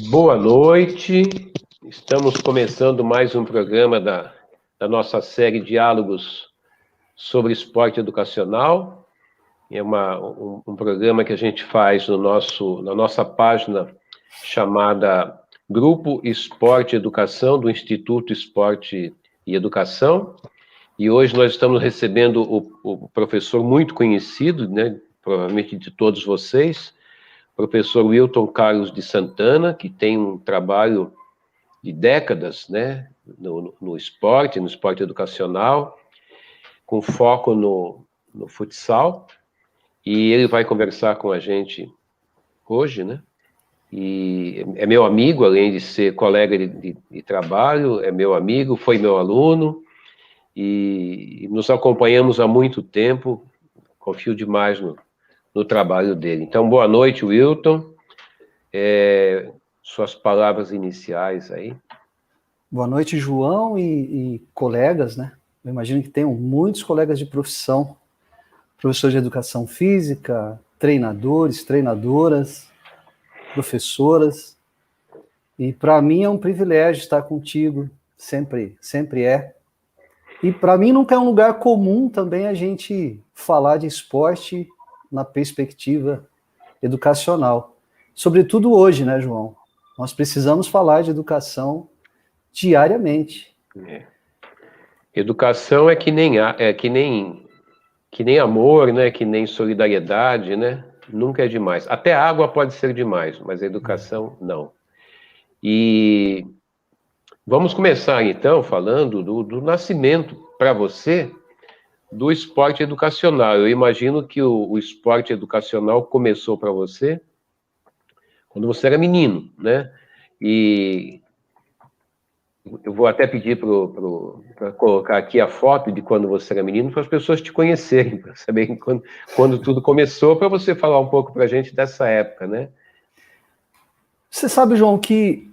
Boa noite, estamos começando mais um programa da nossa série Diálogos sobre Esporte Educacional. É um programa que a gente faz na nossa página chamada Grupo Esporte e Educação, do Instituto Esporte e Educação. E hoje nós estamos recebendo o professor muito conhecido, né, provavelmente de todos vocês, professor Wilton Carlos de Santana, que tem um trabalho de décadas, né, no esporte educacional, com foco no futsal, e ele vai conversar com a gente hoje, né, e é meu amigo, além de ser colega de trabalho, é meu amigo, foi meu aluno, e nos acompanhamos há muito tempo, confio demais no trabalho dele. Então, boa noite, Wilton. Suas palavras iniciais aí. Boa noite, João e colegas, né? Eu imagino que tenham muitos colegas de profissão, professores de educação física, treinadores, treinadoras, professoras. E para mim é um privilégio estar contigo, sempre é. E para mim nunca é um lugar comum também a gente falar de esporte na perspectiva educacional. Sobretudo hoje, né, João? Nós precisamos falar de educação diariamente. Educação é que nem amor, né? Que nem solidariedade, né? Nunca é demais. Até a água pode ser demais, mas a educação não. E vamos começar então falando do nascimento para você do esporte educacional. Eu imagino que o esporte educacional começou para você quando você era menino, né? E eu vou até pedir para colocar aqui a foto de quando você era menino, para as pessoas te conhecerem, para saberem quando tudo começou, para você falar um pouco para a gente dessa época, né? Você sabe, João, que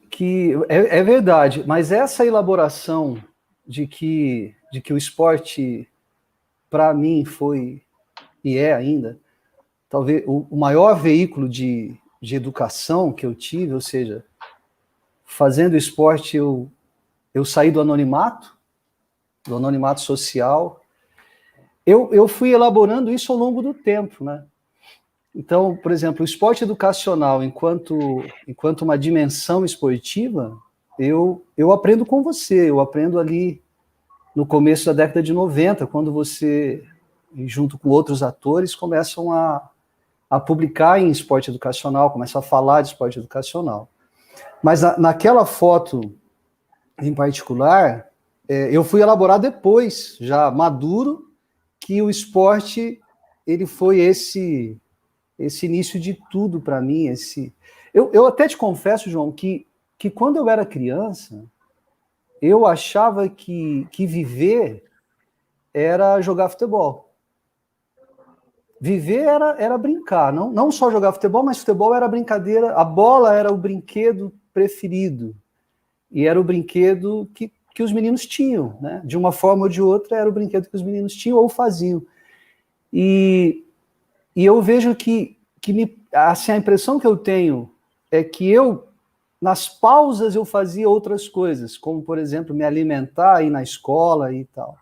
é verdade, mas essa elaboração de que o esporte, para mim, foi e é ainda, talvez, o maior veículo de educação que eu tive, ou seja, fazendo esporte eu saí do anonimato social. Eu fui elaborando isso ao longo do tempo, né? Então, por exemplo, o esporte educacional, enquanto uma dimensão esportiva, eu aprendo com você, eu aprendo ali no começo da década de 90, quando você, junto com outros atores, começam a publicar em esporte educacional, começam a falar de esporte educacional. Mas naquela foto, em particular, eu fui elaborar depois, já maduro, que o esporte ele foi esse início de tudo para mim. Eu até te confesso, João, que quando eu era criança, eu achava que viver era jogar futebol. Viver era brincar, não só jogar futebol, mas futebol era brincadeira, a bola era o brinquedo preferido, e era o brinquedo que os meninos tinham, né? De uma forma ou de outra, era o brinquedo que os meninos tinham ou faziam. E eu vejo que assim, a impressão que eu tenho é que nas pausas eu fazia outras coisas, como, por exemplo, me alimentar, ir na escola e tal.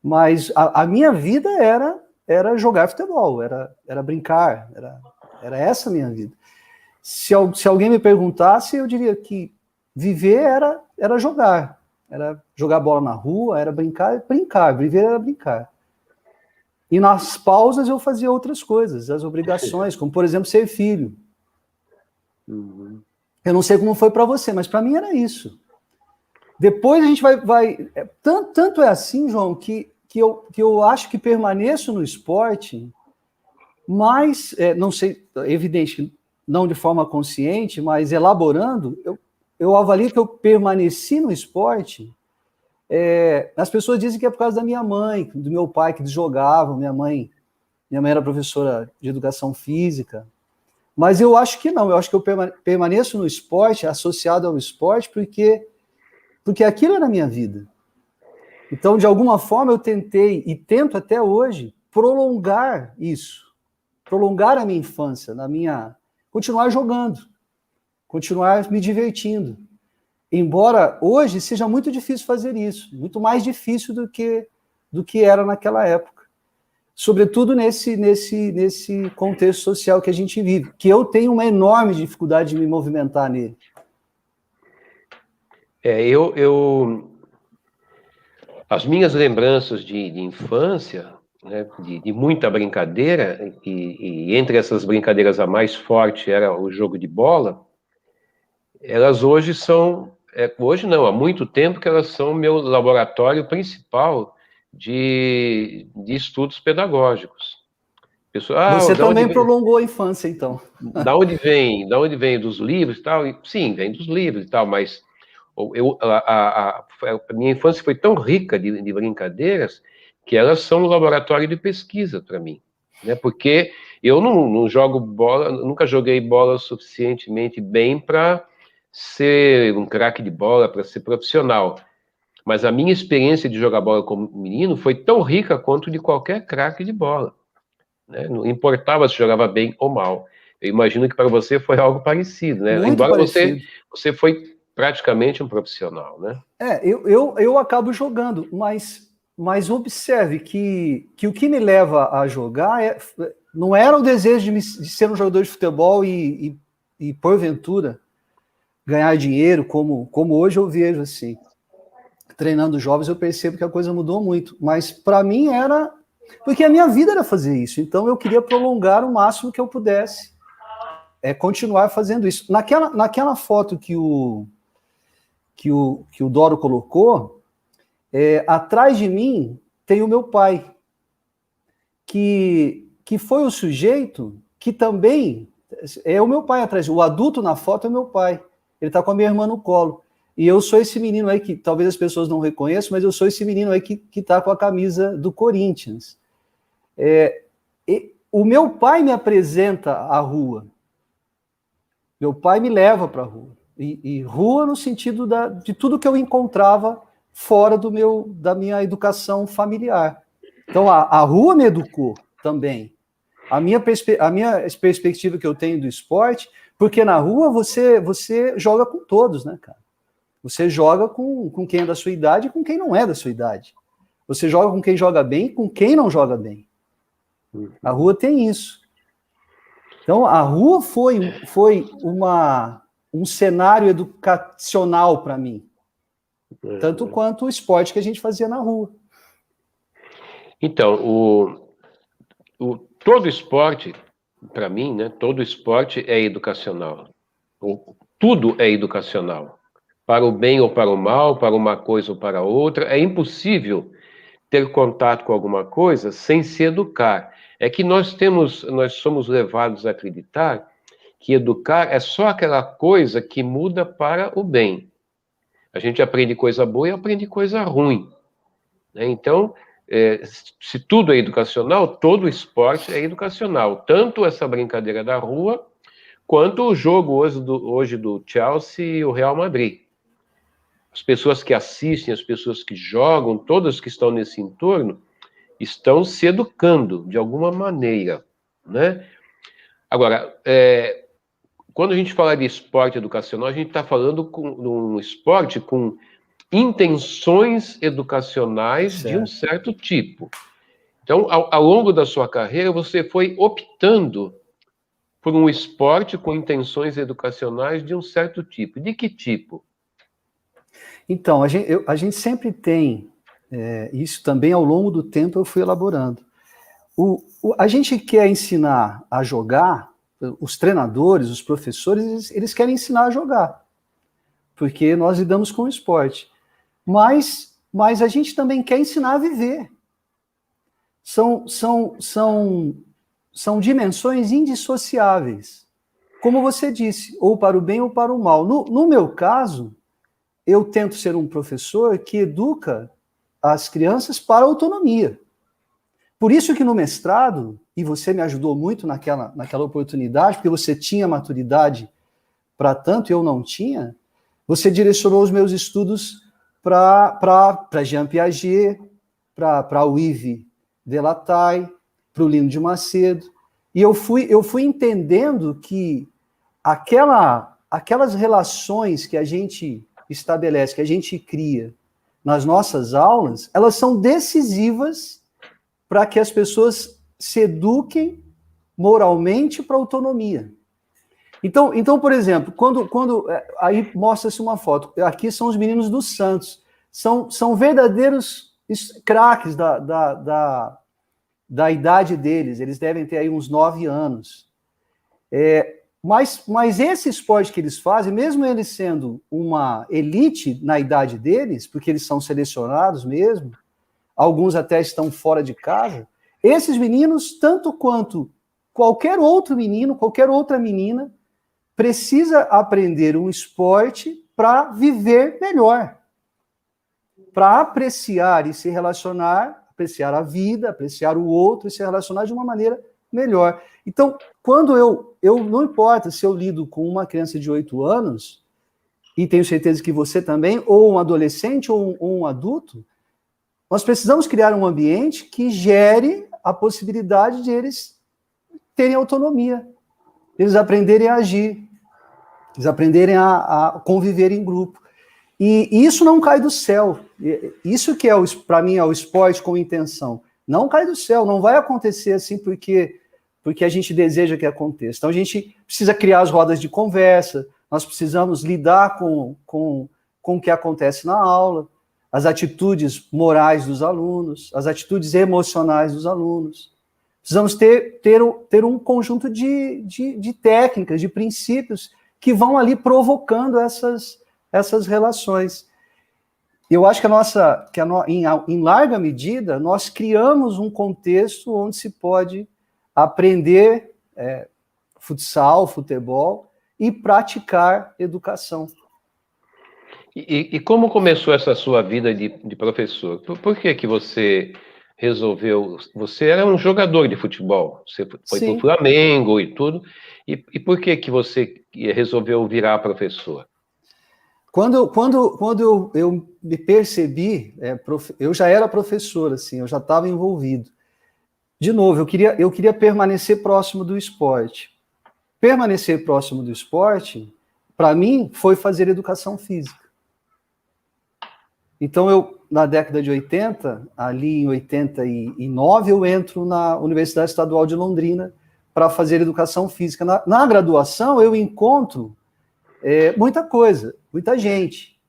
Mas a minha vida era jogar futebol, era brincar, era essa a minha vida. Se alguém me perguntasse, eu diria que viver era jogar bola na rua, era brincar, viver era brincar. E nas pausas eu fazia outras coisas, as obrigações, como, por exemplo, ser filho. Uhum. Eu não sei como foi para você, mas para mim era isso. Depois a gente vai tanto é assim, João, que eu acho que permaneço no esporte, mas, não sei, evidente, não de forma consciente, mas elaborando, eu avalio que eu permaneci no esporte. As pessoas dizem que é por causa da minha mãe, do meu pai, que eles jogavam. Minha mãe era professora de educação física, mas eu acho que não, eu acho que eu permaneço no esporte, associado ao esporte, porque aquilo era a minha vida. Então, de alguma forma, eu tentei, e tento até hoje, prolongar isso, prolongar a minha infância, continuar jogando. continuar me divertindo. Embora hoje seja muito difícil fazer isso, muito mais difícil do que era naquela época. Sobretudo nesse contexto social que a gente vive, que eu tenho uma enorme dificuldade de me movimentar nele. As minhas lembranças de infância, né, de muita brincadeira, e entre essas brincadeiras a mais forte era o jogo de bola, elas hoje são, hoje não, há muito tempo que elas são meu laboratório principal de estudos pedagógicos. Você também prolongou a infância, então. Da onde vem dos livros e tal? Sim, vem dos livros e tal, mas a minha infância foi tão rica de brincadeiras que elas são um laboratório de pesquisa para mim, né? Porque eu não jogo bola, nunca joguei bola suficientemente bem para ser um craque de bola, para ser profissional. Mas a minha experiência de jogar bola como menino foi tão rica quanto de qualquer craque de bola, né? Não importava se jogava bem ou mal. Eu imagino que para você foi algo parecido, né? Muito Embora parecido. Você foi praticamente um profissional, né? Eu acabo jogando, mas observe que o que me leva a jogar não era o desejo de ser um jogador de futebol e porventura, ganhar dinheiro, como hoje eu vejo assim. Treinando jovens, eu percebo que a coisa mudou muito. Mas para mim era... Porque a minha vida era fazer isso. Então eu queria prolongar o máximo que eu pudesse. Continuar fazendo isso. Naquela foto que o Doro colocou, atrás de mim tem o meu pai, que foi o sujeito que também... É o meu pai atrás. O adulto na foto é meu pai. Ele está com a minha irmã no colo. E eu sou esse menino aí que talvez as pessoas não reconheçam, mas eu sou esse menino aí que está com a camisa do Corinthians. O meu pai me apresenta a rua. Meu pai me leva para a rua. E rua no sentido de tudo que eu encontrava fora da minha educação familiar. Então, a rua me educou também. A minha perspectiva que eu tenho do esporte, porque na rua você joga com todos, né, cara? Você joga com quem é da sua idade e com quem não é da sua idade. Você joga com quem joga bem e com quem não joga bem. A rua tem isso. Então, a rua foi um cenário educacional para mim. Tanto quanto o esporte que a gente fazia na rua. Então, todo esporte, para mim, né, todo esporte é educacional. Tudo é educacional. Para o bem ou para o mal, para uma coisa ou para outra. É impossível ter contato com alguma coisa sem se educar. É que nós somos levados a acreditar que educar é só aquela coisa que muda para o bem. A gente aprende coisa boa e aprende coisa ruim, né? Então, se tudo é educacional, todo esporte é educacional. Tanto essa brincadeira da rua, quanto o jogo hoje do Chelsea e o Real Madrid. As pessoas que assistem, as pessoas que jogam, todas que estão nesse entorno, estão se educando de alguma maneira, né? Agora, quando a gente fala de esporte educacional, a gente está falando de um esporte com intenções educacionais de um certo tipo. Então, ao longo da sua carreira, você foi optando por um esporte com intenções educacionais de um certo tipo. De que tipo? Então, a gente sempre tem, isso também ao longo do tempo eu fui elaborando. A gente quer ensinar a jogar, os treinadores, os professores, eles querem ensinar a jogar, porque nós lidamos com o esporte. Mas a gente também quer ensinar a viver. São dimensões indissociáveis. Como você disse, ou para o bem ou para o mal. No meu caso, eu tento ser um professor que educa as crianças para a autonomia. Por isso que no mestrado, e você me ajudou muito naquela oportunidade, porque você tinha maturidade para tanto, eu não tinha, você direcionou os meus estudos para Jean Piaget, para o Yves Delataille, para o Lino de Macedo, e eu fui entendendo que aquela aquelas relações que a gente estabelece, que a gente cria nas nossas aulas, elas são decisivas para que as pessoas se eduquem moralmente para a autonomia. Então, por exemplo, quando aí mostra-se uma foto, aqui são os meninos do Santos, são verdadeiros craques da idade deles, eles devem ter aí uns 9 anos. Mas esse esporte que eles fazem, mesmo eles sendo uma elite na idade deles, porque eles são selecionados mesmo, alguns até estão fora de casa, esses meninos, tanto quanto qualquer outro menino, qualquer outra menina, precisa aprender um esporte para viver melhor, para apreciar e se relacionar, apreciar a vida, apreciar o outro e se relacionar de uma maneira melhor. Então, quando eu não importa se eu lido com uma criança de 8 anos, e tenho certeza que você também, ou um adolescente ou um adulto, nós precisamos criar um ambiente que gere a possibilidade de eles terem autonomia, eles aprenderem a agir, eles aprenderem a conviver em grupo. E isso não cai do céu. Isso que para mim é o esporte com intenção. Não cai do céu, não vai acontecer assim porque a gente deseja que aconteça. Então a gente precisa criar as rodas de conversa, nós precisamos lidar com o que acontece na aula, as atitudes morais dos alunos, as atitudes emocionais dos alunos. Precisamos ter um conjunto de técnicas, de princípios que vão ali provocando essas relações. Eu acho que em larga medida, nós criamos um contexto onde se pode aprender futsal, futebol e praticar educação. E como começou essa sua vida de professor? Por que você resolveu... Você era um jogador de futebol, você foi para o Flamengo e tudo, e por que você resolveu virar professor? Quando eu me percebi, eu já era professor, assim, eu já estava envolvido. De novo, eu queria permanecer próximo do esporte. Permanecer próximo do esporte, para mim, foi fazer educação física. Então, na década de 80, ali em 89, eu entro na Universidade Estadual de Londrina para fazer educação física. Na graduação, eu encontro muita coisa, muita gente.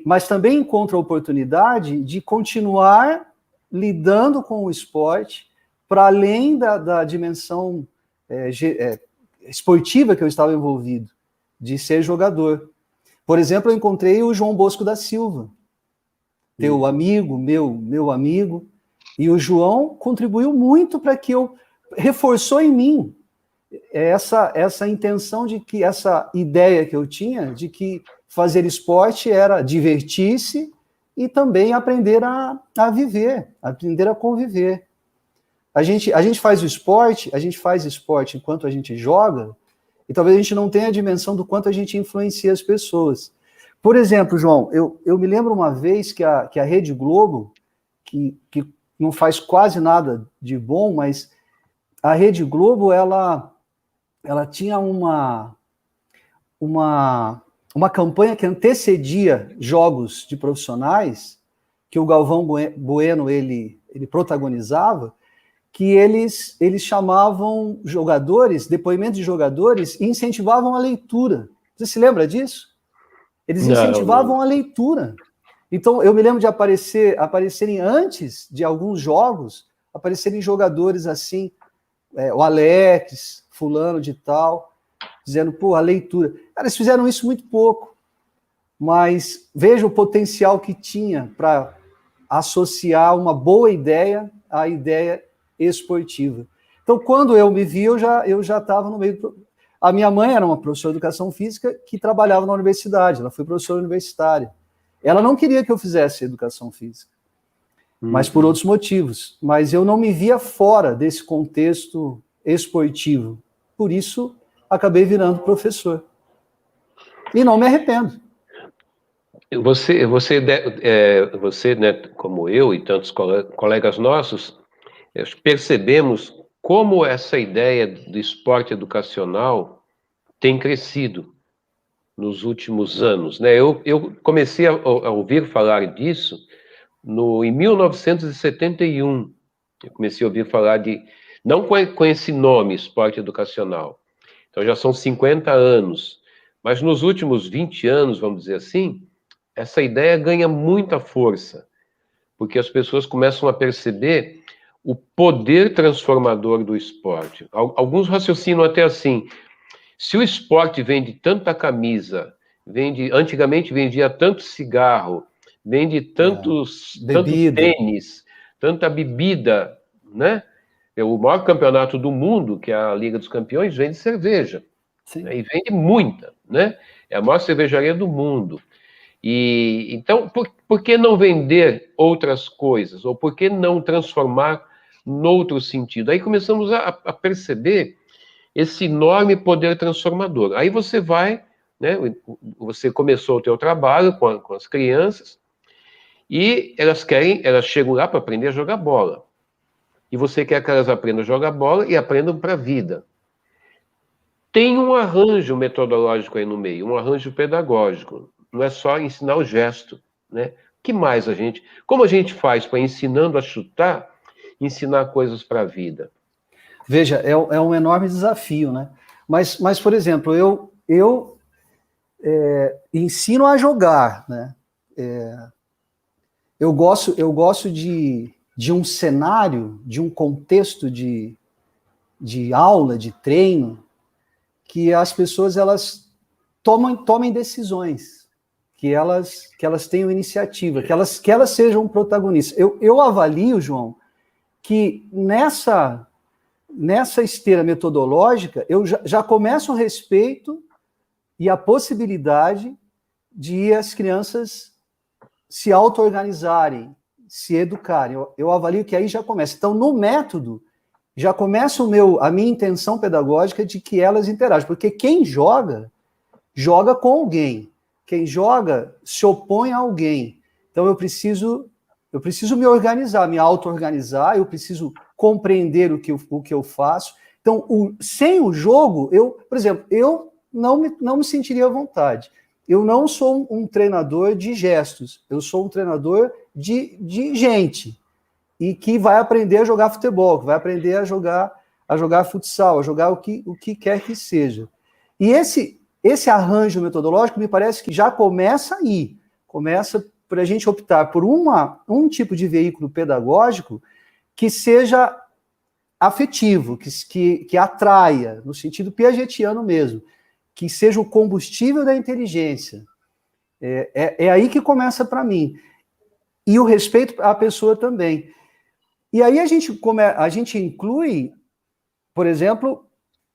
Mas também encontro a oportunidade de continuar lidando com o esporte para além da dimensão esportiva que eu estava envolvido, de ser jogador. Por exemplo, eu encontrei o João Bosco da Silva, teu amigo, meu amigo, e o João contribuiu muito para que reforçou em mim essa intenção de que, essa ideia que eu tinha de que fazer esporte era divertir-se e também aprender a viver, aprender a conviver. A gente faz esporte enquanto a gente joga, e talvez a gente não tenha a dimensão do quanto a gente influencia as pessoas. Por exemplo, João, eu me lembro uma vez que a Rede Globo, que não faz quase nada de bom, mas a Rede Globo, ela tinha uma campanha que antecedia jogos de profissionais, que o Galvão Bueno ele protagonizava, que eles chamavam jogadores, depoimentos de jogadores, e incentivavam a leitura. Você se lembra disso? Eles incentivavam a leitura. Então, eu me lembro de aparecerem antes de alguns jogos, aparecerem jogadores assim, o Alex, fulano de tal, dizendo, a leitura. Cara, eles fizeram isso muito pouco, mas veja o potencial que tinha para associar uma boa ideia à ideia esportiva. Então, quando eu me vi, eu já estava no meio... A minha mãe era uma professora de educação física que trabalhava na universidade, ela foi professora universitária. Ela não queria que eu fizesse educação física, mas por outros motivos. Mas eu não me via fora desse contexto esportivo. Por isso, acabei virando professor. E não me arrependo. Você, né, como eu e tantos colegas nossos, percebemos como essa ideia do esporte educacional tem crescido. nos últimos anos, né? Eu comecei a ouvir falar disso em 1971. Eu comecei a ouvir falar não com esse nome, esporte educacional. Então já são 50 anos. Mas nos últimos 20 anos, vamos dizer assim, essa ideia ganha muita força, porque as pessoas começam a perceber o poder transformador do esporte. Alguns raciocinam até assim: se o esporte vende tanta camisa, antigamente vendia tanto cigarro, vende tanto tênis, tanta bebida, né? O maior campeonato do mundo, que é a Liga dos Campeões, vende cerveja. Né? E vende muita, né? É a maior cervejaria do mundo. E então, por que não vender outras coisas? Ou por que não transformar noutro sentido? Aí começamos a perceber esse enorme poder transformador. Aí você vai, né? Você começou o teu trabalho com as crianças e elas chegam lá para aprender a jogar bola. E você quer que elas aprendam a jogar bola e aprendam para a vida. Tem um arranjo metodológico aí no meio, um arranjo pedagógico. Não é só ensinar o gesto, né? Que mais como a gente faz para ensinando a chutar, ensinar coisas para a vida? Veja, é um enorme desafio, né? Mas por exemplo, eu ensino a jogar, né? Eu gosto de um cenário, de um contexto de aula, de treino, que as pessoas elas tomem decisões, que elas tenham iniciativa, que elas sejam protagonistas. Eu avalio, João, que nessa esteira metodológica eu já começo o respeito e a possibilidade de as crianças se auto-organizarem, se educarem. Eu avalio que aí já começa. Então, no método, já começa a minha intenção pedagógica de que elas interagem, porque quem joga com alguém. Quem joga se opõe a alguém. Então, eu preciso me organizar, me auto-organizar, eu preciso compreender o que eu faço. Então, sem o jogo, por exemplo, eu não me sentiria à vontade. Eu não sou um treinador de gestos, eu sou um treinador de gente, e que vai aprender a jogar futebol, que vai aprender a jogar futsal, a jogar o que quer que seja. E esse arranjo metodológico me parece que já começa aí, começa por a gente optar por um tipo de veículo pedagógico que seja afetivo, que atraia, no sentido piagetiano mesmo, que seja o combustível da inteligência. É aí que começa para mim. E o respeito à pessoa também. E aí a gente inclui, por exemplo,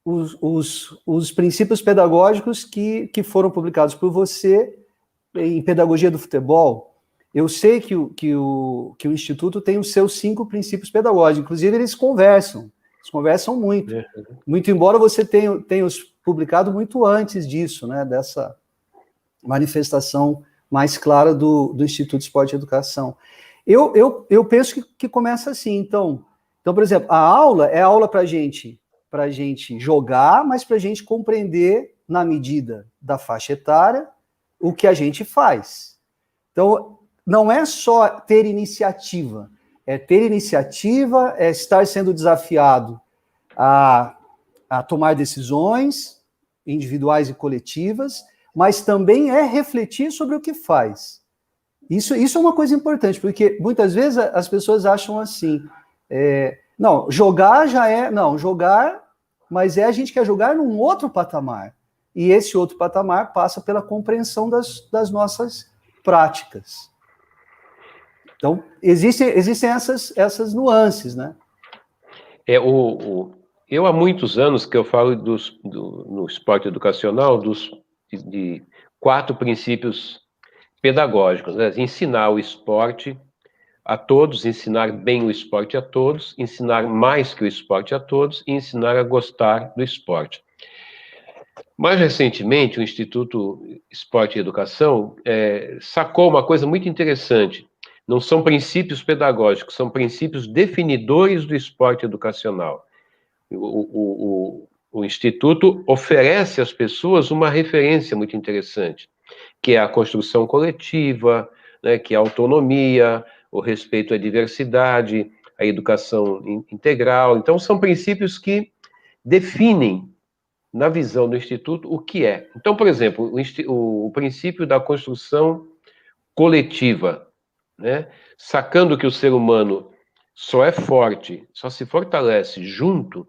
os princípios pedagógicos que foram publicados por você em Pedagogia do Futebol. Eu sei que o Instituto tem os seus 5 princípios pedagógicos, inclusive eles conversam muito. Muito embora você tenha os publicado muito antes disso, né, dessa manifestação mais clara do Instituto Esporte e Educação. Eu penso que começa assim. Então, por exemplo, a aula é aula para a gente jogar, mas para a gente compreender, na medida da faixa etária, o que a gente faz. Então, não é só ter iniciativa, é estar sendo desafiado a tomar decisões individuais e coletivas, mas também é refletir sobre o que faz. Isso é uma coisa importante, porque muitas vezes as pessoas acham assim, jogar já é... Não, jogar, mas a gente quer jogar num outro patamar. E esse outro patamar passa pela compreensão das nossas práticas. Então, existem essas nuances, né? Eu há muitos anos que eu falo no esporte educacional de 4 princípios pedagógicos, né? Ensinar o esporte a todos, ensinar bem o esporte a todos, ensinar mais que o esporte a todos e ensinar a gostar do esporte. Mais recentemente, o Instituto Esporte e Educação sacou uma coisa muito interessante. Não são princípios pedagógicos, são princípios definidores do esporte educacional. o Instituto oferece às pessoas uma referência muito interessante, que é a construção coletiva, né, que é a autonomia, o respeito à diversidade, a educação integral. Então, são princípios que definem, na visão do Instituto, o que é. Então, por exemplo, o princípio da construção coletiva, né, sacando que o ser humano só é forte, só se fortalece junto,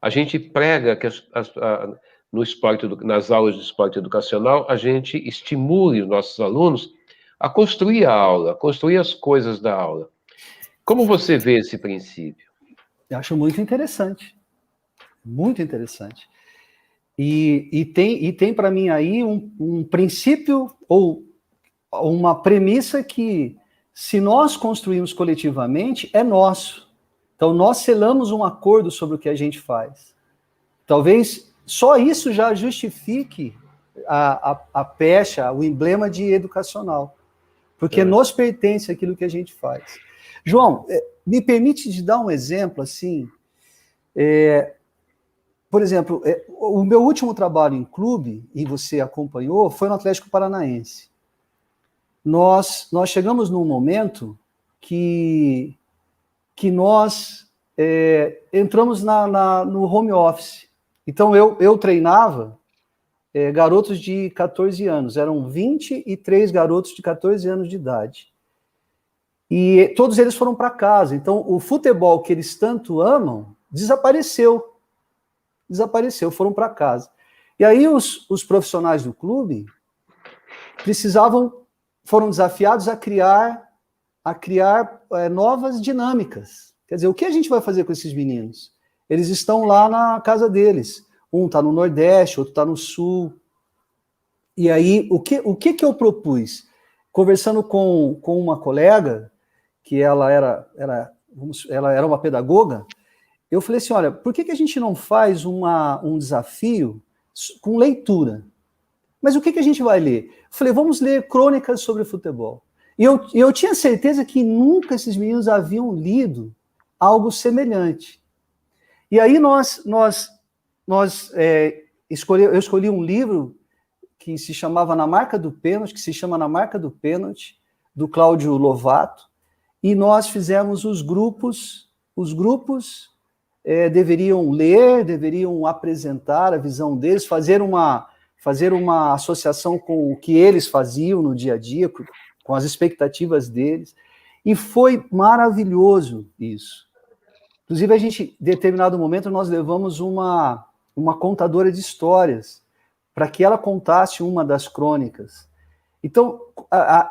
a gente prega que no esporte, nas aulas de esporte educacional, a gente estimule os nossos alunos a construir a aula, a construir as coisas da aula. Como você vê esse princípio? Eu acho muito interessante. Muito interessante. E tem para mim aí um princípio ou uma premissa que, se nós construímos coletivamente, é nosso. Então, nós selamos um acordo sobre o que a gente faz. Talvez só isso já justifique a pecha, o emblema de educacional. Porque nos pertence aquilo que a gente faz. João, me permite te dar um exemplo, assim. Por exemplo, o meu último trabalho em clube, e você acompanhou, foi no Atlético Paranaense. Nós chegamos num momento que nós entramos no home office. Então, eu treinava garotos de 14 anos. Eram 23 garotos de 14 anos de idade. E todos eles foram para casa. Então, o futebol que eles tanto amam desapareceu. Foram para casa. E aí os profissionais do clube foram desafiados a criar novas dinâmicas. Quer dizer, o que a gente vai fazer com esses meninos? Eles estão lá na casa deles. Um está no Nordeste, outro está no Sul. E aí, o que eu propus? Conversando com uma colega, que ela era uma pedagoga, eu falei assim, olha, por que a gente não faz um desafio com leitura? Mas o que a gente vai ler? Eu falei, vamos ler crônicas sobre futebol. E eu tinha certeza que nunca esses meninos haviam lido algo semelhante. E aí eu escolhi um livro que se chamava Na Marca do Pênalti, do Cláudio Lovato, e nós fizemos os grupos deveriam ler, deveriam apresentar a visão deles, fazer uma associação com o que eles faziam no dia a dia, com as expectativas deles, e foi maravilhoso isso. Inclusive, em determinado momento, nós levamos uma contadora de histórias para que ela contasse uma das crônicas. Então,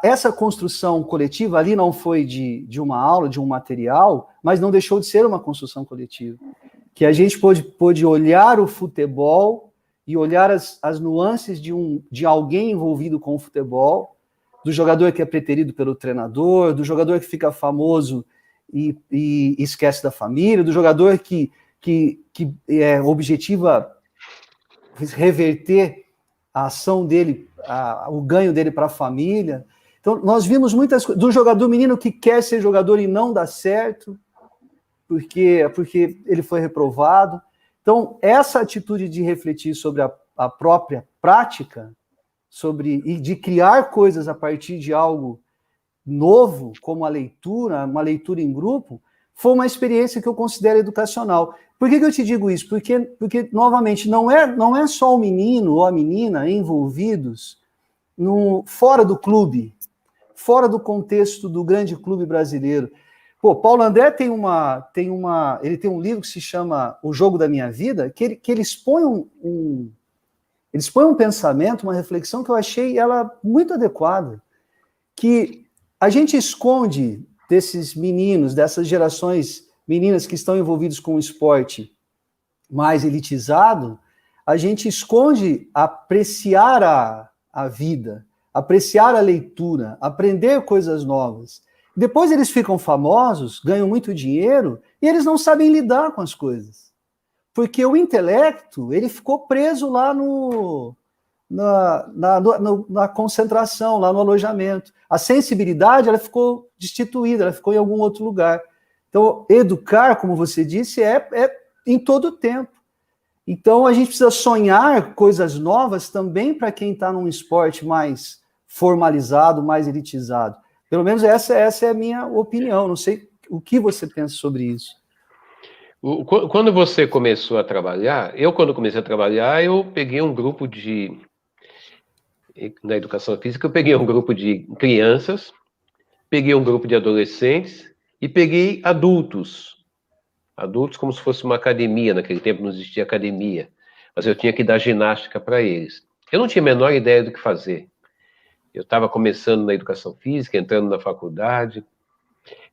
essa construção coletiva ali não foi de uma aula, de um material, mas não deixou de ser uma construção coletiva. Que a gente pôde olhar o futebol e olhar as nuances de alguém envolvido com o futebol, do jogador que é preterido pelo treinador, do jogador que fica famoso e esquece da família, do jogador que objetiva reverter a ação dele, o ganho dele para a família. Então, nós vimos muitas coisas, do jogador menino que quer ser jogador e não dá certo, porque ele foi reprovado. Então, essa atitude de refletir sobre a própria prática, e de criar coisas a partir de algo novo, como a leitura, uma leitura em grupo, foi uma experiência que eu considero educacional. Por que eu te digo isso? Porque novamente, não é só o menino ou a menina envolvidos fora do clube, fora do contexto do grande clube brasileiro. Paulo André ele tem um livro que se chama O Jogo da Minha Vida, que ele expõe um pensamento, uma reflexão que eu achei ela muito adequada, que a gente esconde desses meninos, dessas gerações meninas que estão envolvidos com o esporte mais elitizado, a gente esconde apreciar a vida, apreciar a leitura, aprender coisas novas. Depois eles ficam famosos, ganham muito dinheiro, e eles não sabem lidar com as coisas. Porque o intelecto, ele ficou preso lá na concentração, lá no alojamento. A sensibilidade, ela ficou destituída, ela ficou em algum outro lugar. Então, educar, como você disse, é em todo o tempo. Então, a gente precisa sonhar coisas novas também para quem está num esporte mais formalizado, mais elitizado. Pelo menos essa é a minha opinião. Não sei o que você pensa sobre isso. Quando você começou a trabalhar, quando comecei a trabalhar, eu peguei um grupo na educação física, eu peguei um grupo de crianças, peguei um grupo de adolescentes e peguei adultos. Adultos como se fosse uma academia, naquele tempo não existia academia, mas eu tinha que dar ginástica para eles. Eu não tinha a menor ideia do que fazer. Eu estava começando na educação física, entrando na faculdade.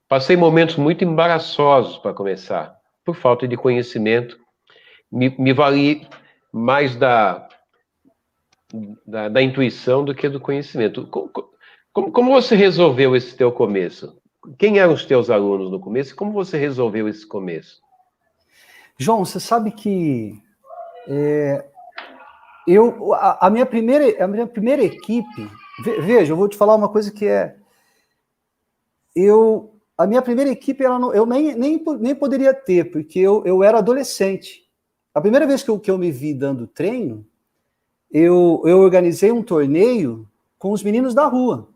Passei momentos muito embaraçosos para começar, por falta de conhecimento. Me vali mais da intuição do que do conhecimento. Como você resolveu esse teu começo? Quem eram os teus alunos no começo e como você resolveu esse começo? João, você sabe que a minha primeira equipe, veja, eu vou te falar uma coisa que a minha primeira equipe, eu nem poderia ter, porque eu era adolescente. A primeira vez que eu me vi dando treino, eu organizei um torneio com os meninos da rua.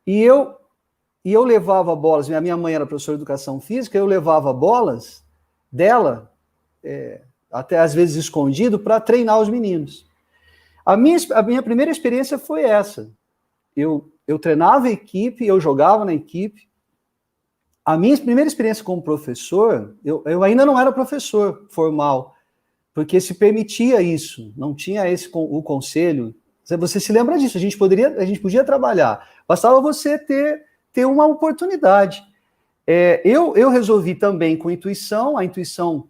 E eu levava bolas, minha mãe era professora de educação física, eu levava bolas dela, até às vezes escondido, para treinar os meninos. A minha primeira experiência foi essa. Eu treinava a equipe, eu jogava na equipe. A minha primeira experiência como professor, eu ainda não era professor formal, porque se permitia isso, não tinha o conselho. Você se lembra disso? A gente podia trabalhar, bastava você ter uma oportunidade. Eu resolvi também com intuição, a intuição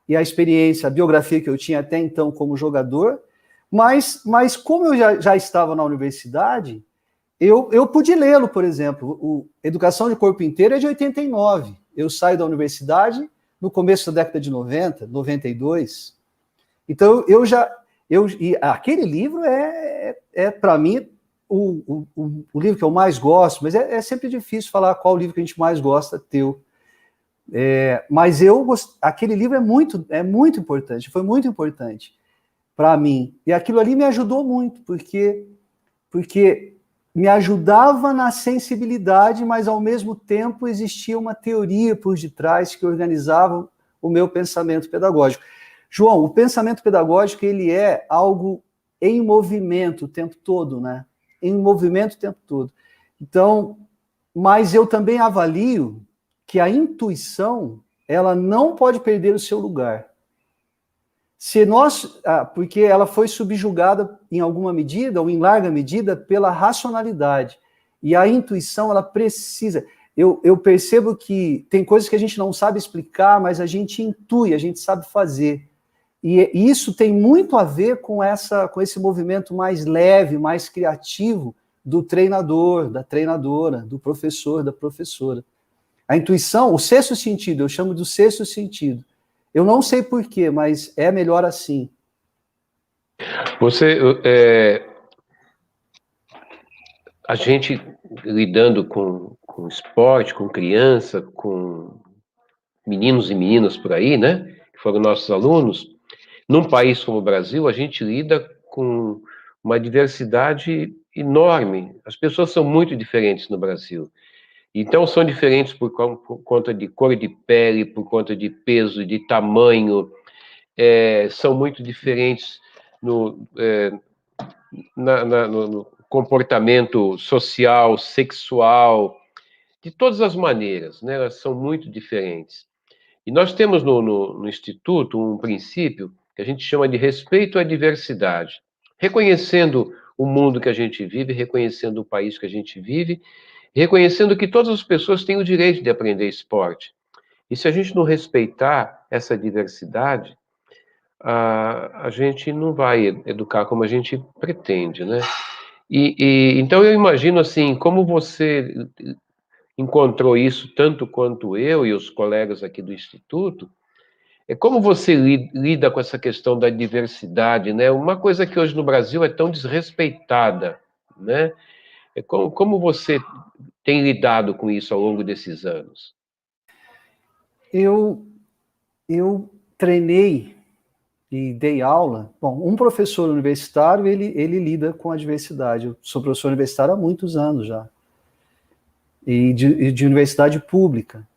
e a experiência, a biografia que eu tinha até então como jogador, mas como eu já estava na universidade, eu pude lê-lo, por exemplo. Educação de Corpo Inteiro é de 89. Eu saio da universidade no começo da década de 90, 92. Então, e aquele livro para mim, o livro que eu mais gosto, mas é sempre difícil falar qual livro que a gente mais gosta teu. Mas aquele livro é muito importante, foi muito importante para mim. E aquilo ali me ajudou muito, porque me ajudava na sensibilidade, mas ao mesmo tempo existia uma teoria por detrás que organizava o meu pensamento pedagógico. João, o pensamento pedagógico, ele é algo em movimento o tempo todo, né? Em movimento o tempo todo. Então, mas eu também avalio que a intuição, ela não pode perder o seu lugar. Porque ela foi subjugada em alguma medida, ou em larga medida, pela racionalidade. E a intuição, ela precisa... Eu percebo que tem coisas que a gente não sabe explicar, mas a gente intui, a gente sabe fazer. E isso tem muito a ver com esse movimento mais leve, mais criativo do treinador, da treinadora, do professor, da professora. A intuição, o sexto sentido, eu chamo do sexto sentido. Eu não sei porquê, mas é melhor assim. A gente lidando com esporte, com criança, com meninos e meninas por aí, né? Que foram nossos alunos. Num país como o Brasil, a gente lida com uma diversidade enorme. As pessoas são muito diferentes no Brasil. Então, são diferentes por conta de cor de pele, por conta de peso, de tamanho, são muito diferentes no comportamento social, sexual, de todas as maneiras, né? Elas são muito diferentes. E nós temos no Instituto um princípio que a gente chama de respeito à diversidade, reconhecendo o mundo que a gente vive, reconhecendo o país que a gente vive, reconhecendo que todas as pessoas têm o direito de aprender esporte. E se a gente não respeitar essa diversidade, a gente não vai educar como a gente pretende, né? Então eu imagino assim, como você encontrou isso tanto quanto eu e os colegas aqui do Instituto, como você lida com essa questão da diversidade, né? Uma coisa que hoje no Brasil é tão desrespeitada, né? Como você tem lidado com isso ao longo desses anos? Eu treinei e dei aula. Bom, um professor universitário, ele lida com a diversidade. Eu sou professor universitário há muitos anos já. E de universidade pública.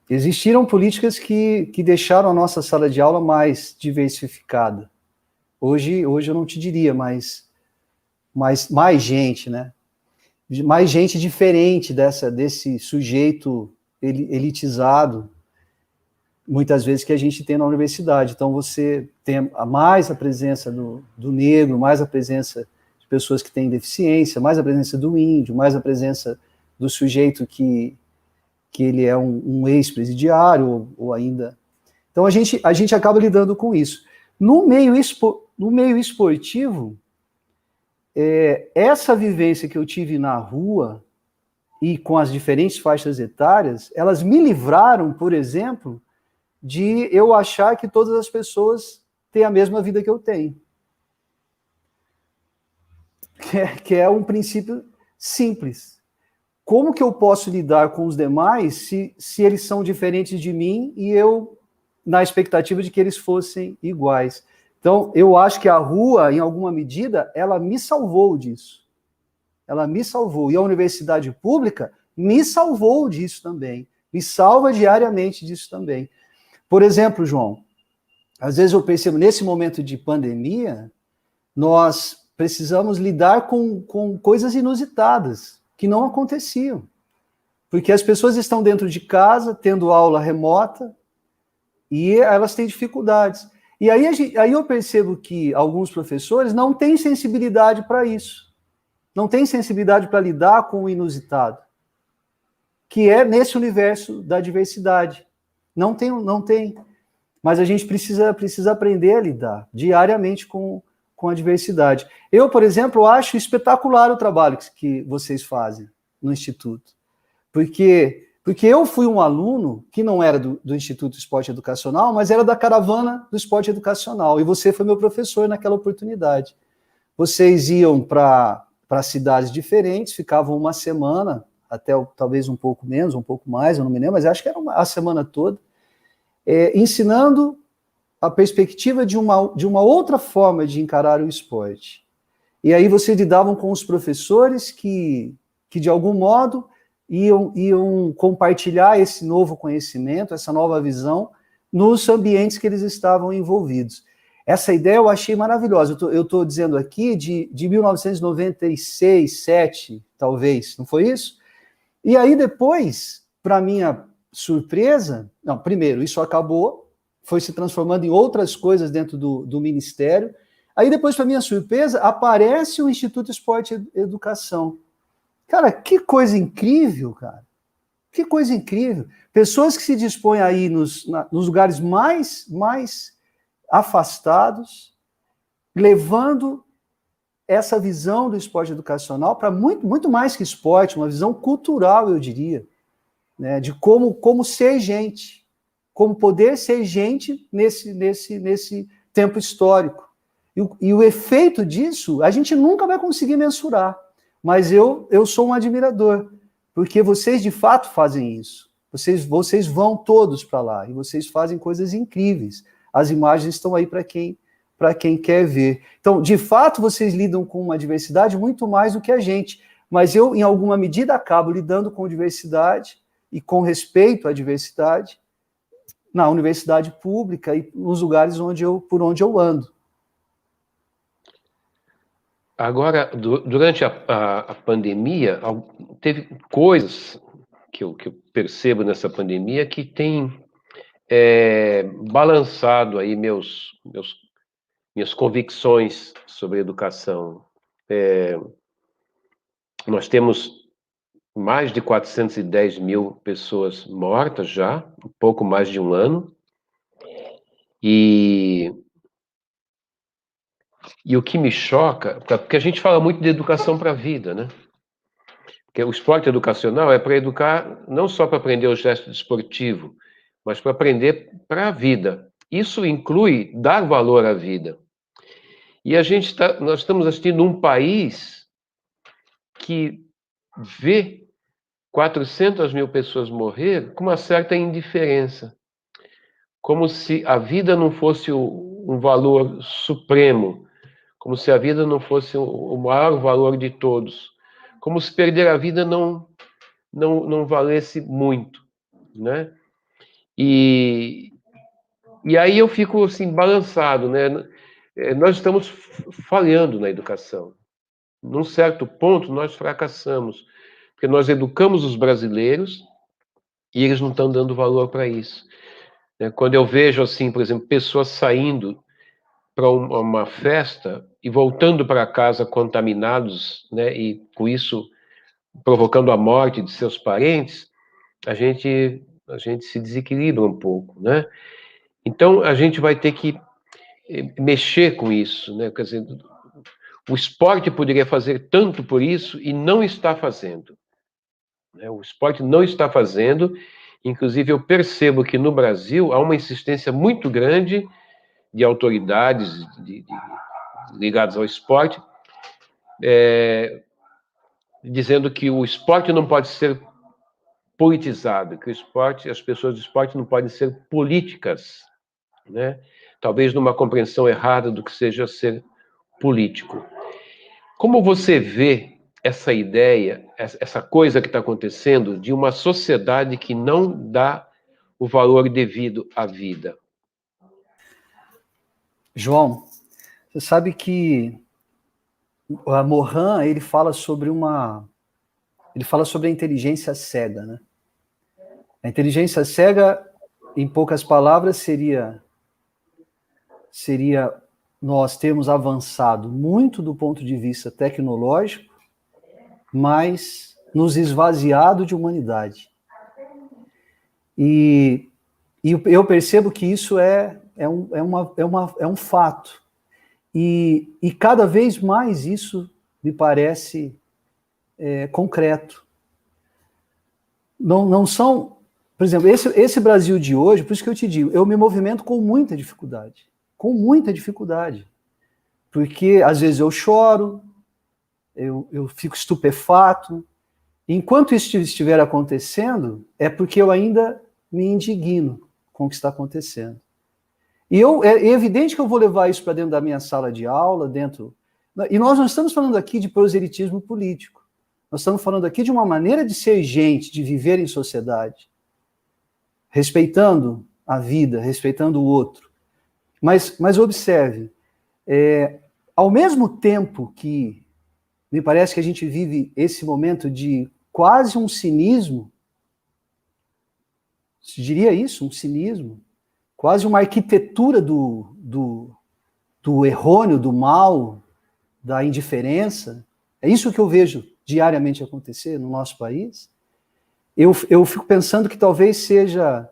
Existiram políticas que deixaram a nossa sala de aula mais diversificada. Hoje eu não te diria, mais gente, né? Mais gente diferente desse sujeito elitizado, muitas vezes, que a gente tem na universidade. Então, você tem mais a presença do negro, mais a presença de pessoas que têm deficiência, mais a presença do índio, mais a presença do sujeito que ele é um ex-presidiário, ou ainda... Então, a gente acaba lidando com isso. No meio esportivo, essa vivência que eu tive na rua e com as diferentes faixas etárias, elas me livraram, por exemplo, de eu achar que todas as pessoas têm a mesma vida que eu tenho. Que é um princípio simples. Como que eu posso lidar com os demais se eles são diferentes de mim e eu, na expectativa de que eles fossem iguais? Então, eu acho que a rua, em alguma medida, ela me salvou disso. Ela me salvou. E a universidade pública me salvou disso também. Me salva diariamente disso também. Por exemplo, João, às vezes eu percebo, nesse momento de pandemia, nós precisamos lidar com coisas inusitadas, que não aconteciam. Porque as pessoas estão dentro de casa, tendo aula remota, e elas têm dificuldades. E aí eu percebo que alguns professores não têm sensibilidade para isso. Não têm sensibilidade para lidar com o inusitado, que é nesse universo da diversidade. Não tem. Mas a gente precisa aprender a lidar diariamente com a diversidade. Eu, por exemplo, acho espetacular o trabalho que vocês fazem no Instituto. Porque eu fui um aluno que não era do Instituto Esporte Educacional, mas era da caravana do esporte educacional, e você foi meu professor naquela oportunidade. Vocês iam para cidades diferentes, ficavam uma semana, até talvez um pouco menos, um pouco mais, eu não me lembro, mas acho que era a semana toda, ensinando a perspectiva de uma outra forma de encarar o esporte. E aí vocês lidavam com os professores que de algum modo iam compartilhar esse novo conhecimento, essa nova visão, nos ambientes que eles estavam envolvidos. Essa ideia eu achei maravilhosa. Eu estou dizendo aqui de 1996, 7, talvez, não foi isso? E aí depois, para minha surpresa, não, primeiro, isso acabou, foi se transformando em outras coisas dentro do Ministério. Aí depois, para minha surpresa, aparece o Instituto Esporte e Educação. Cara, que coisa incrível, cara. Que coisa incrível. Pessoas que se dispõem a ir nos lugares mais afastados, levando essa visão do esporte educacional para muito mais que esporte, uma visão cultural, eu diria, né, de como ser gente, como poder ser gente nesse tempo histórico. E o efeito disso, a gente nunca vai conseguir mensurar. Mas eu sou um admirador, porque vocês de fato fazem isso. Vocês vão todos para lá, e vocês fazem coisas incríveis. As imagens estão aí para quem quer ver. Então, de fato, vocês lidam com uma diversidade muito mais do que a gente. Mas eu, em alguma medida, acabo lidando com diversidade e com respeito à diversidade na universidade pública e nos lugares por onde eu ando. Agora, durante a pandemia, teve coisas que eu percebo nessa pandemia que tem balançado aí minhas convicções sobre educação. Nós temos mais de 410 mil pessoas mortas já, um pouco mais de um ano, e o que me choca, porque a gente fala muito de educação para a vida, né? Porque o esporte educacional é para educar, não só para aprender o gesto esportivo, mas para aprender para a vida. Isso inclui dar valor à vida. E nós estamos assistindo um país que vê 400 mil pessoas morrer com uma certa indiferença. como se a vida não fosse um valor supremo, como se a vida não fosse o maior valor de todos, como se perder a vida não valesse muito, né? E aí eu fico assim balançado, né? Nós estamos falhando na educação. Num certo ponto nós fracassamos, porque nós educamos os brasileiros e eles não estão dando valor para isso. Quando eu vejo assim, por exemplo, pessoas saindo para uma festa e voltando para casa contaminados, né? E com isso provocando a morte de seus parentes, a gente se desequilibra um pouco, né? Então, a gente vai ter que mexer com isso, né? Quer dizer, o esporte poderia fazer tanto por isso e não está fazendo, né? O esporte não está fazendo, inclusive eu percebo que no Brasil há uma insistência muito grande de autoridades ligadas ao esporte, dizendo que o esporte não pode ser politizado, que o esporte, as pessoas do esporte não podem ser políticas, né? Talvez numa compreensão errada do que seja ser político. Como você vê essa ideia, essa coisa que está acontecendo de uma sociedade que não dá o valor devido à vida? João, você sabe que a Morin, ele fala sobre a inteligência cega, né? A inteligência cega, em poucas palavras, seria nós termos avançado muito do ponto de vista tecnológico, mas nos esvaziado de humanidade. E eu percebo que isso é um fato. E cada vez mais isso me parece concreto. Não são... Por exemplo, esse Brasil de hoje, por isso que eu te digo, eu me movimento com muita dificuldade. Com muita dificuldade. Porque, às vezes, eu choro, eu fico estupefato. Enquanto isso estiver acontecendo, é porque eu ainda me indigno com o que está acontecendo. E é evidente que eu vou levar isso para dentro da minha sala de aula, E nós não estamos falando aqui de proselitismo político. Nós estamos falando aqui de uma maneira de ser gente, de viver em sociedade, respeitando a vida, respeitando o outro. Mas observe, ao mesmo tempo que me parece que a gente vive esse momento de quase um cinismo, se diria isso, um cinismo, quase uma arquitetura do errôneo, do mal, da indiferença. É isso que eu vejo diariamente acontecer no nosso país. Eu fico pensando que talvez seja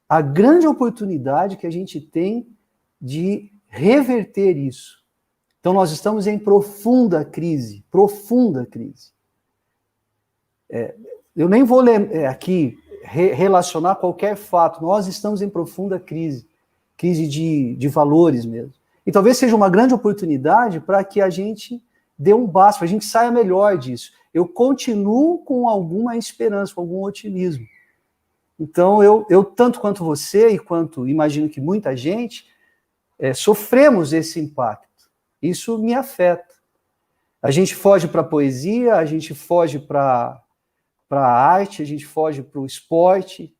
a grande oportunidade que a gente tem de reverter isso. Então, nós estamos em profunda crise, profunda crise. Eu nem vou aqui relacionar qualquer fato, nós estamos em profunda crise de valores mesmo. E talvez seja uma grande oportunidade para que a gente dê um basta, para a gente saia melhor disso. Eu continuo com alguma esperança, com algum otimismo. Então, eu tanto quanto você, e quanto imagino que muita gente, sofremos esse impacto. Isso me afeta. A gente foge para a poesia, a gente foge para a arte, a gente foge para o esporte,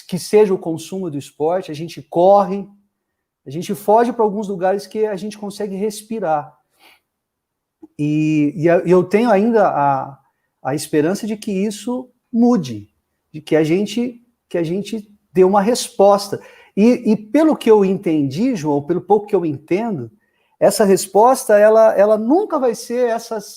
que seja o consumo do esporte, a gente corre, a gente foge para alguns lugares que a gente consegue respirar. E eu tenho ainda a esperança de que isso mude, de que a gente dê uma resposta. E pelo que eu entendi, João, pelo pouco que eu entendo, essa resposta ela nunca vai ser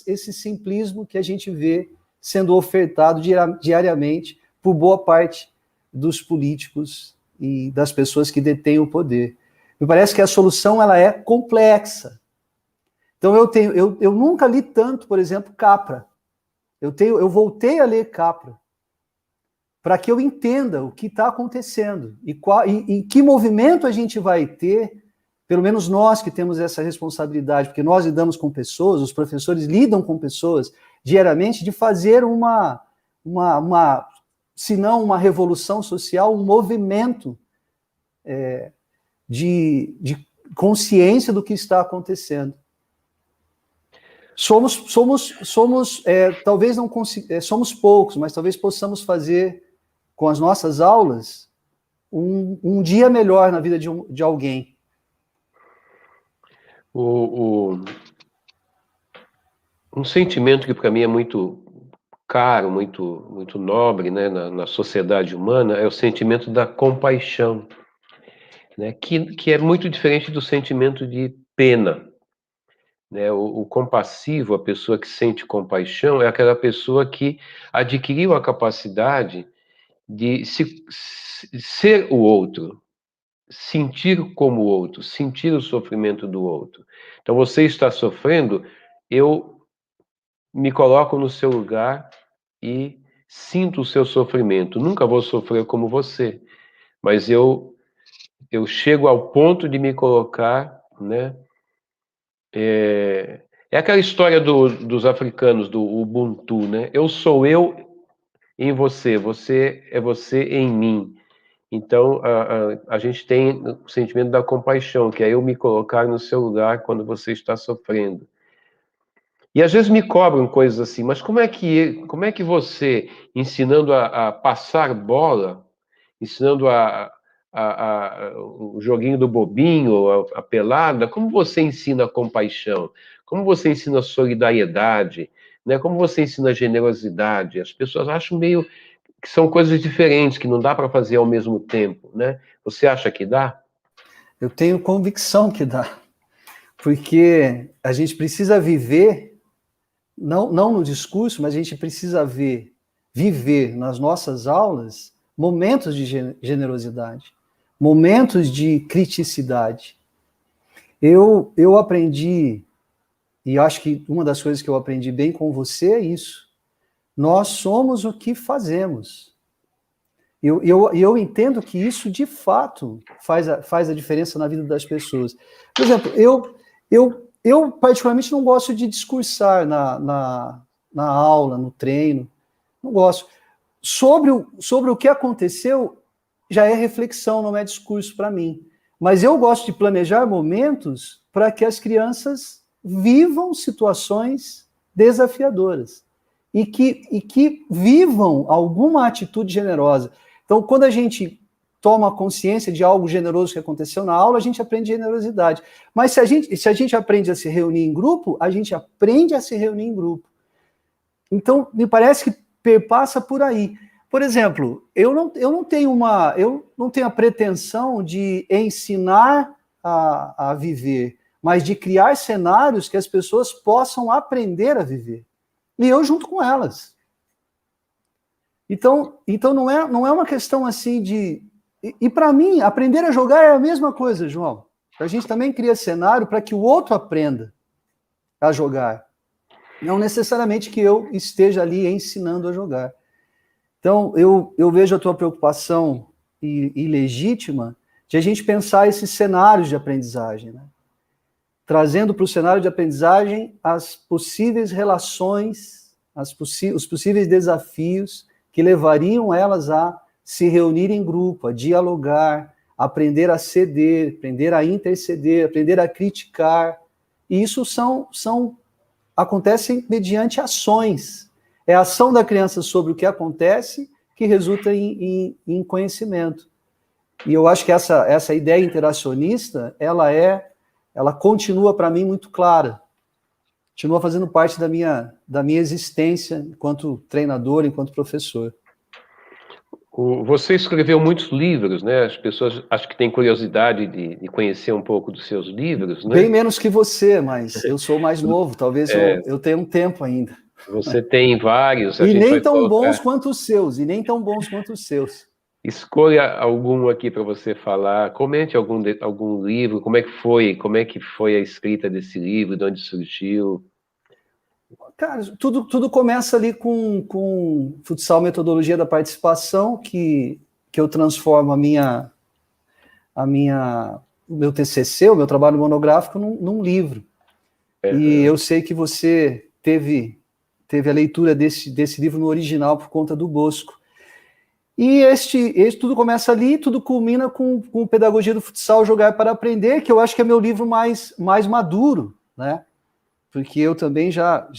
esse simplismo que a gente vê sendo ofertado diariamente por boa parte dos políticos e das pessoas que detêm o poder. Me parece que a solução ela é complexa. Então eu nunca li tanto, por exemplo, Capra. Eu voltei a ler Capra para que eu entenda o que está acontecendo e que movimento a gente vai ter, pelo menos nós que temos essa responsabilidade, porque nós lidamos com pessoas, os professores lidam com pessoas diariamente, de fazer se não uma revolução social, um movimento de consciência do que está acontecendo. Talvez não somos poucos, mas talvez possamos fazer com as nossas aulas um dia melhor na vida de alguém. Um sentimento que para mim é muito caro, muito nobre, né, na sociedade humana, é o sentimento da compaixão, né, que é muito diferente do sentimento de pena. Né? O compassivo, a pessoa que sente compaixão, é aquela pessoa que adquiriu a capacidade de ser o outro, sentir como o outro, sentir o sofrimento do outro. Então, você está sofrendo, eu me coloco no seu lugar e sinto o seu sofrimento. Nunca vou sofrer como você, mas eu chego ao ponto de me colocar, né? É aquela história dos africanos, do Ubuntu, né? Eu sou eu em você, você é você em mim. Então, a gente tem o sentimento da compaixão, que é eu me colocar no seu lugar quando você está sofrendo. E às vezes me cobram coisas assim, mas como é que você, ensinando a passar bola, ensinando o joguinho do bobinho, a pelada, como você ensina compaixão? Como você ensina solidariedade? Né? Como você ensina generosidade? As pessoas acham meio que são coisas diferentes, que não dá para fazer ao mesmo tempo, né? Você acha que dá? Eu tenho convicção que dá, porque a gente precisa viver, não no discurso, mas a gente precisa viver nas nossas aulas momentos de generosidade, momentos de criticidade. Eu aprendi, e acho que uma das coisas que eu aprendi bem com você é isso. Nós somos o que fazemos. Eu entendo que isso, de fato, faz a diferença na vida das pessoas. Por exemplo, eu particularmente não gosto de discursar na aula, no treino. Não gosto. Sobre o que aconteceu, já é reflexão, não é discurso para mim. Mas eu gosto de planejar momentos para que as crianças vivam situações desafiadoras e que vivam alguma atitude generosa. Então, quando a gente toma consciência de algo generoso que aconteceu na aula, a gente aprende generosidade. Mas se a gente aprende a se reunir em grupo, a gente aprende a se reunir em grupo. Então, me parece que perpassa por aí. Por exemplo, eu não tenho a pretensão de ensinar a viver, mas de criar cenários que as pessoas possam aprender a viver. E eu junto com elas. Então não é uma questão assim de... E para mim, aprender a jogar é a mesma coisa, João. A gente também cria cenário para que o outro aprenda a jogar. Não necessariamente que eu esteja ali ensinando a jogar. Então, eu vejo a tua preocupação e legítima de a gente pensar esses cenários de aprendizagem, né? Trazendo para o cenário de aprendizagem as possíveis relações, os possíveis desafios que levariam elas a se reunir em grupo, a dialogar, a aprender a ceder, aprender a interceder, aprender a criticar. E isso acontecem mediante ações. É a ação da criança sobre o que acontece que resulta em conhecimento. E eu acho que essa ideia interacionista, ela continua para mim muito clara. Continua fazendo parte da minha existência enquanto treinador, enquanto professor. Você escreveu muitos livros, né? As pessoas acho que têm curiosidade de conhecer um pouco dos seus livros, né? Bem menos que você, mas eu sou mais novo, talvez eu tenha um tempo ainda. Você tem vários. E nem tão bons quanto os seus. Escolha algum aqui para você falar. Comente algum livro. Como é que foi a escrita desse livro? De onde surgiu? Cara, tudo começa ali com futsal, metodologia da participação, que eu transformo o meu TCC, o meu trabalho monográfico, num livro. E eu sei que você teve a leitura desse livro no original por conta do Bosco. E tudo começa ali, tudo culmina com Pedagogia do Futsal, Jogar para Aprender, que eu acho que é meu livro mais maduro, né? Porque eu também já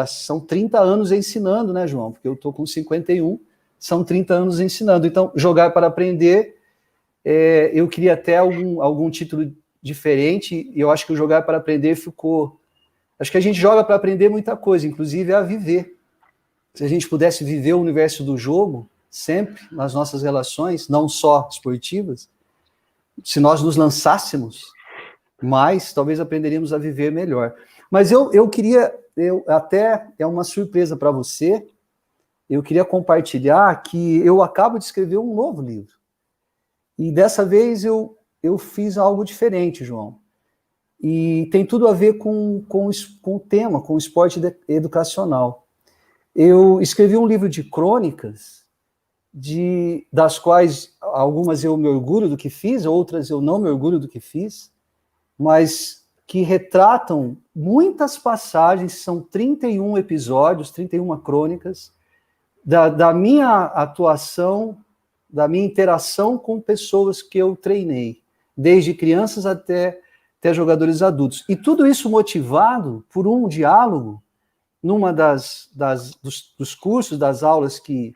são 30 anos ensinando, né, João? Porque eu estou com 51, são 30 anos ensinando. Então, Jogar para Aprender, eu queria até algum título diferente, e eu acho que o Jogar para Aprender ficou... Acho que a gente joga para aprender muita coisa, inclusive a viver. Se a gente pudesse viver o universo do jogo, sempre, nas nossas relações, não só esportivas, se nós nos lançássemos mais, talvez aprenderíamos a viver melhor. Mas eu queria, até é uma surpresa para você, eu queria compartilhar que eu acabo de escrever um novo livro. E dessa vez eu fiz algo diferente, João. E tem tudo a ver com o tema, com o esporte educacional. Eu escrevi um livro de crônicas, das quais algumas eu me orgulho do que fiz, outras eu não me orgulho do que fiz, mas que retratam muitas passagens, são 31 episódios, 31 crônicas, da minha atuação, da minha interação com pessoas que eu treinei, desde crianças até jogadores adultos. E tudo isso motivado por um diálogo numa dos cursos, das aulas que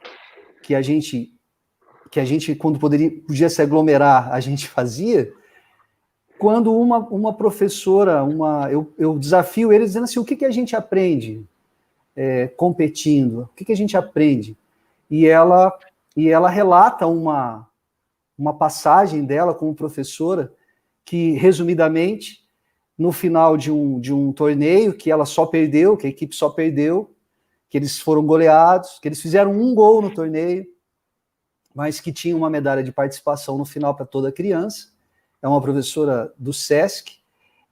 a gente, quando podia se aglomerar, a gente fazia, quando uma professora, eu desafio ele dizendo assim, o que a gente aprende competindo? O que a gente aprende? E ela relata uma passagem dela como professora que, resumidamente, no final de um torneio, que ela só perdeu, que a equipe só perdeu, que eles foram goleados, que eles fizeram um gol no torneio, mas que tinha uma medalha de participação no final para toda criança. É uma professora do SESC.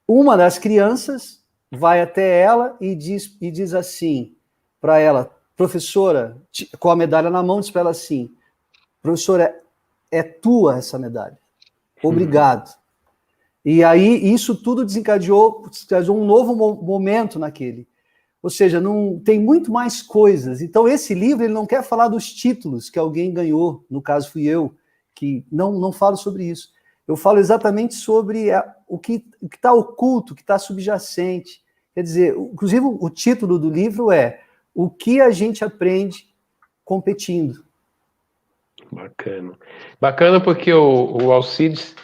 Uma das crianças vai até ela e diz assim para ela, professora, com a medalha na mão, diz para ela assim, professora, é tua essa medalha. Obrigado. E aí isso tudo desencadeou um novo momento naquele. Ou seja, não tem muito mais coisas. Então, esse livro ele não quer falar dos títulos que alguém ganhou, no caso fui eu, que não falo sobre isso. Eu falo exatamente sobre o que está oculto, o que está subjacente. Quer dizer, inclusive o título do livro é O que a gente aprende competindo. Bacana. Bacana porque o Alcides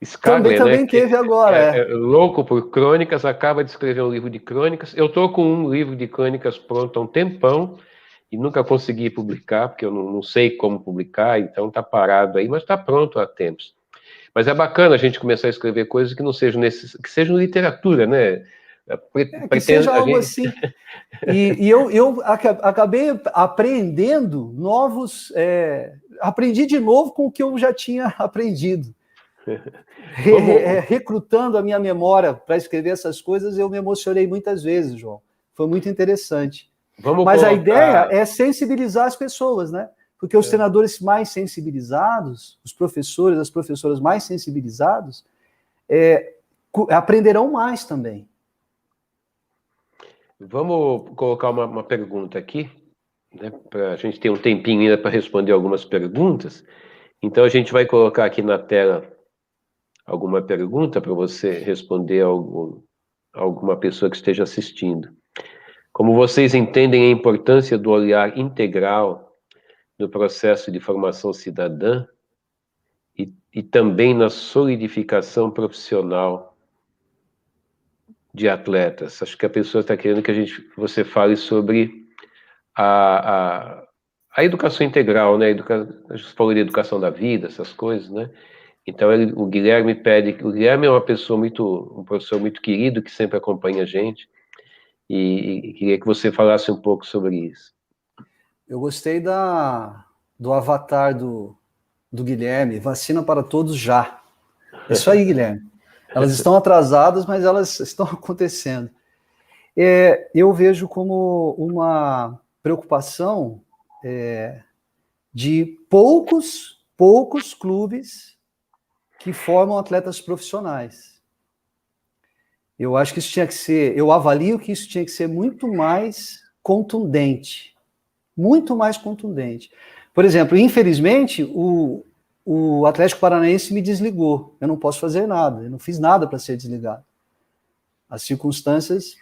Scaglia, também né, teve agora. É louco por crônicas, acaba de escrever um livro de crônicas. Eu estou com um livro de crônicas pronto há um tempão e nunca consegui publicar, porque eu não sei como publicar, então está parado aí, mas está pronto há tempos. Mas é bacana a gente começar a escrever coisas que não sejam que sejam literatura, né? Que seja algo assim. E eu acabei aprendendo aprendi de novo com o que eu já tinha aprendido. Recrutando a minha memória para escrever essas coisas, eu me emocionei muitas vezes, João. Foi muito interessante. Mas a ideia é sensibilizar as pessoas, né? Porque os treinadores mais sensibilizados, os professores, as professoras mais sensibilizados, aprenderão mais também. Vamos colocar uma pergunta aqui, né? Para a gente ter um tempinho ainda para responder algumas perguntas. Então a gente vai colocar aqui na tela alguma pergunta para você responder a alguma pessoa que esteja assistindo. Como vocês entendem a importância do olhar integral no processo de formação cidadã e também na solidificação profissional de atletas? Acho que a pessoa está querendo que você fale sobre a educação integral, né? A gente falou de educação da vida, essas coisas, né? Então o Guilherme o Guilherme é um professor muito querido que sempre acompanha a gente e queria que você falasse um pouco sobre isso. Eu gostei do avatar do Guilherme, vacina para todos já. Isso aí, Guilherme. Elas estão atrasadas, mas elas estão acontecendo. Eu vejo como uma preocupação de poucos clubes que formam atletas profissionais. Eu acho que isso tinha que ser, eu avalio que isso tinha que ser muito mais contundente. Muito mais contundente. Por exemplo, infelizmente, o Atlético Paranaense me desligou. Eu não posso fazer nada, eu não fiz nada para ser desligado. As circunstâncias,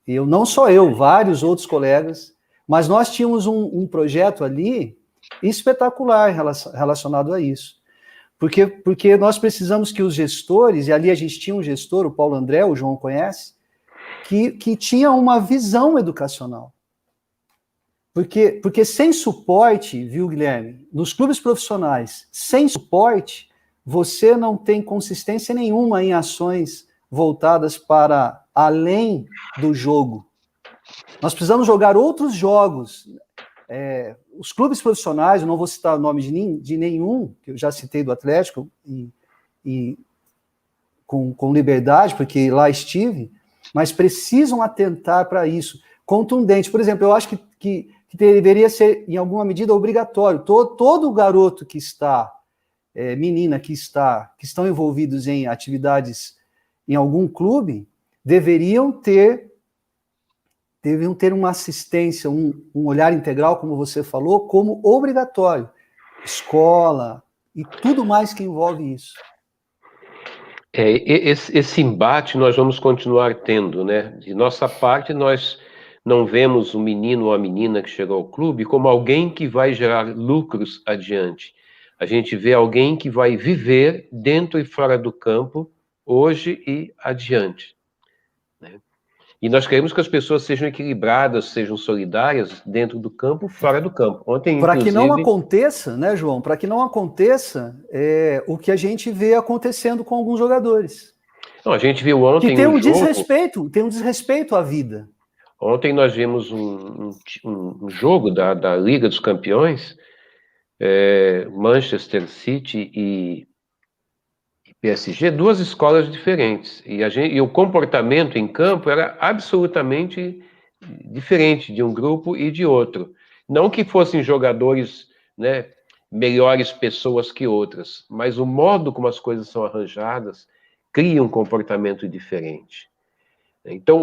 não só eu, vários outros colegas, mas nós tínhamos um projeto ali espetacular relacionado a isso. Porque nós precisamos que os gestores, e ali a gente tinha um gestor, o Paulo André, o João conhece, que tinha uma visão educacional. Porque sem suporte, viu, Guilherme, nos clubes profissionais, sem suporte, você não tem consistência nenhuma em ações voltadas para além do jogo. Nós precisamos jogar outros jogos. Os clubes profissionais, eu não vou citar o nome de nenhum, que eu já citei do Atlético, e com liberdade, porque lá estive, mas precisam atentar para isso. Contundente. Por exemplo, eu acho que deveria ser, em alguma medida, obrigatório. Todo garoto que está, menina que estão envolvidos em atividades em algum clube, deveriam ter uma assistência, um olhar integral, como você falou, como obrigatório. Escola e tudo mais que envolve isso. Esse embate nós vamos continuar tendo, né? De nossa parte, nós não vemos o menino ou a menina que chegou ao clube como alguém que vai gerar lucros adiante. A gente vê alguém que vai viver dentro e fora do campo, hoje e adiante. Né? E nós queremos que as pessoas sejam equilibradas, sejam solidárias dentro do campo, fora do campo. Ontem, para que não aconteça, né, João? Para que não aconteça o que a gente vê acontecendo com alguns jogadores. Não, a gente viu ontem que tem um desrespeito à vida. Ontem nós vimos um jogo da Liga dos Campeões, Manchester City e PSG, duas escolas diferentes. E o comportamento em campo era absolutamente diferente de um grupo e de outro. Não que fossem jogadores, né, melhores pessoas que outras, mas o modo como as coisas são arranjadas cria um comportamento diferente. Então,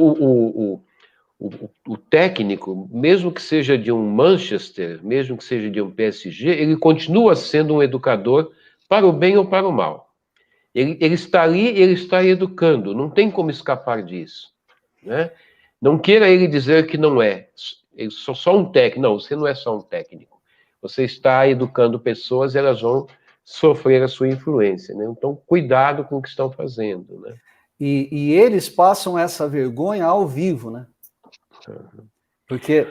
o técnico, mesmo que seja de um Manchester, mesmo que seja de um PSG, ele continua sendo um educador para o bem ou para o mal. Ele está ali, ele está educando, não tem como escapar disso. Né? Não queira ele dizer que não é. Eu sou só um técnico. Não, você não é só um técnico. Você está educando pessoas e elas vão sofrer a sua influência. Né? Então, cuidado com o que estão fazendo. Né? E eles passam essa vergonha ao vivo, né? Porque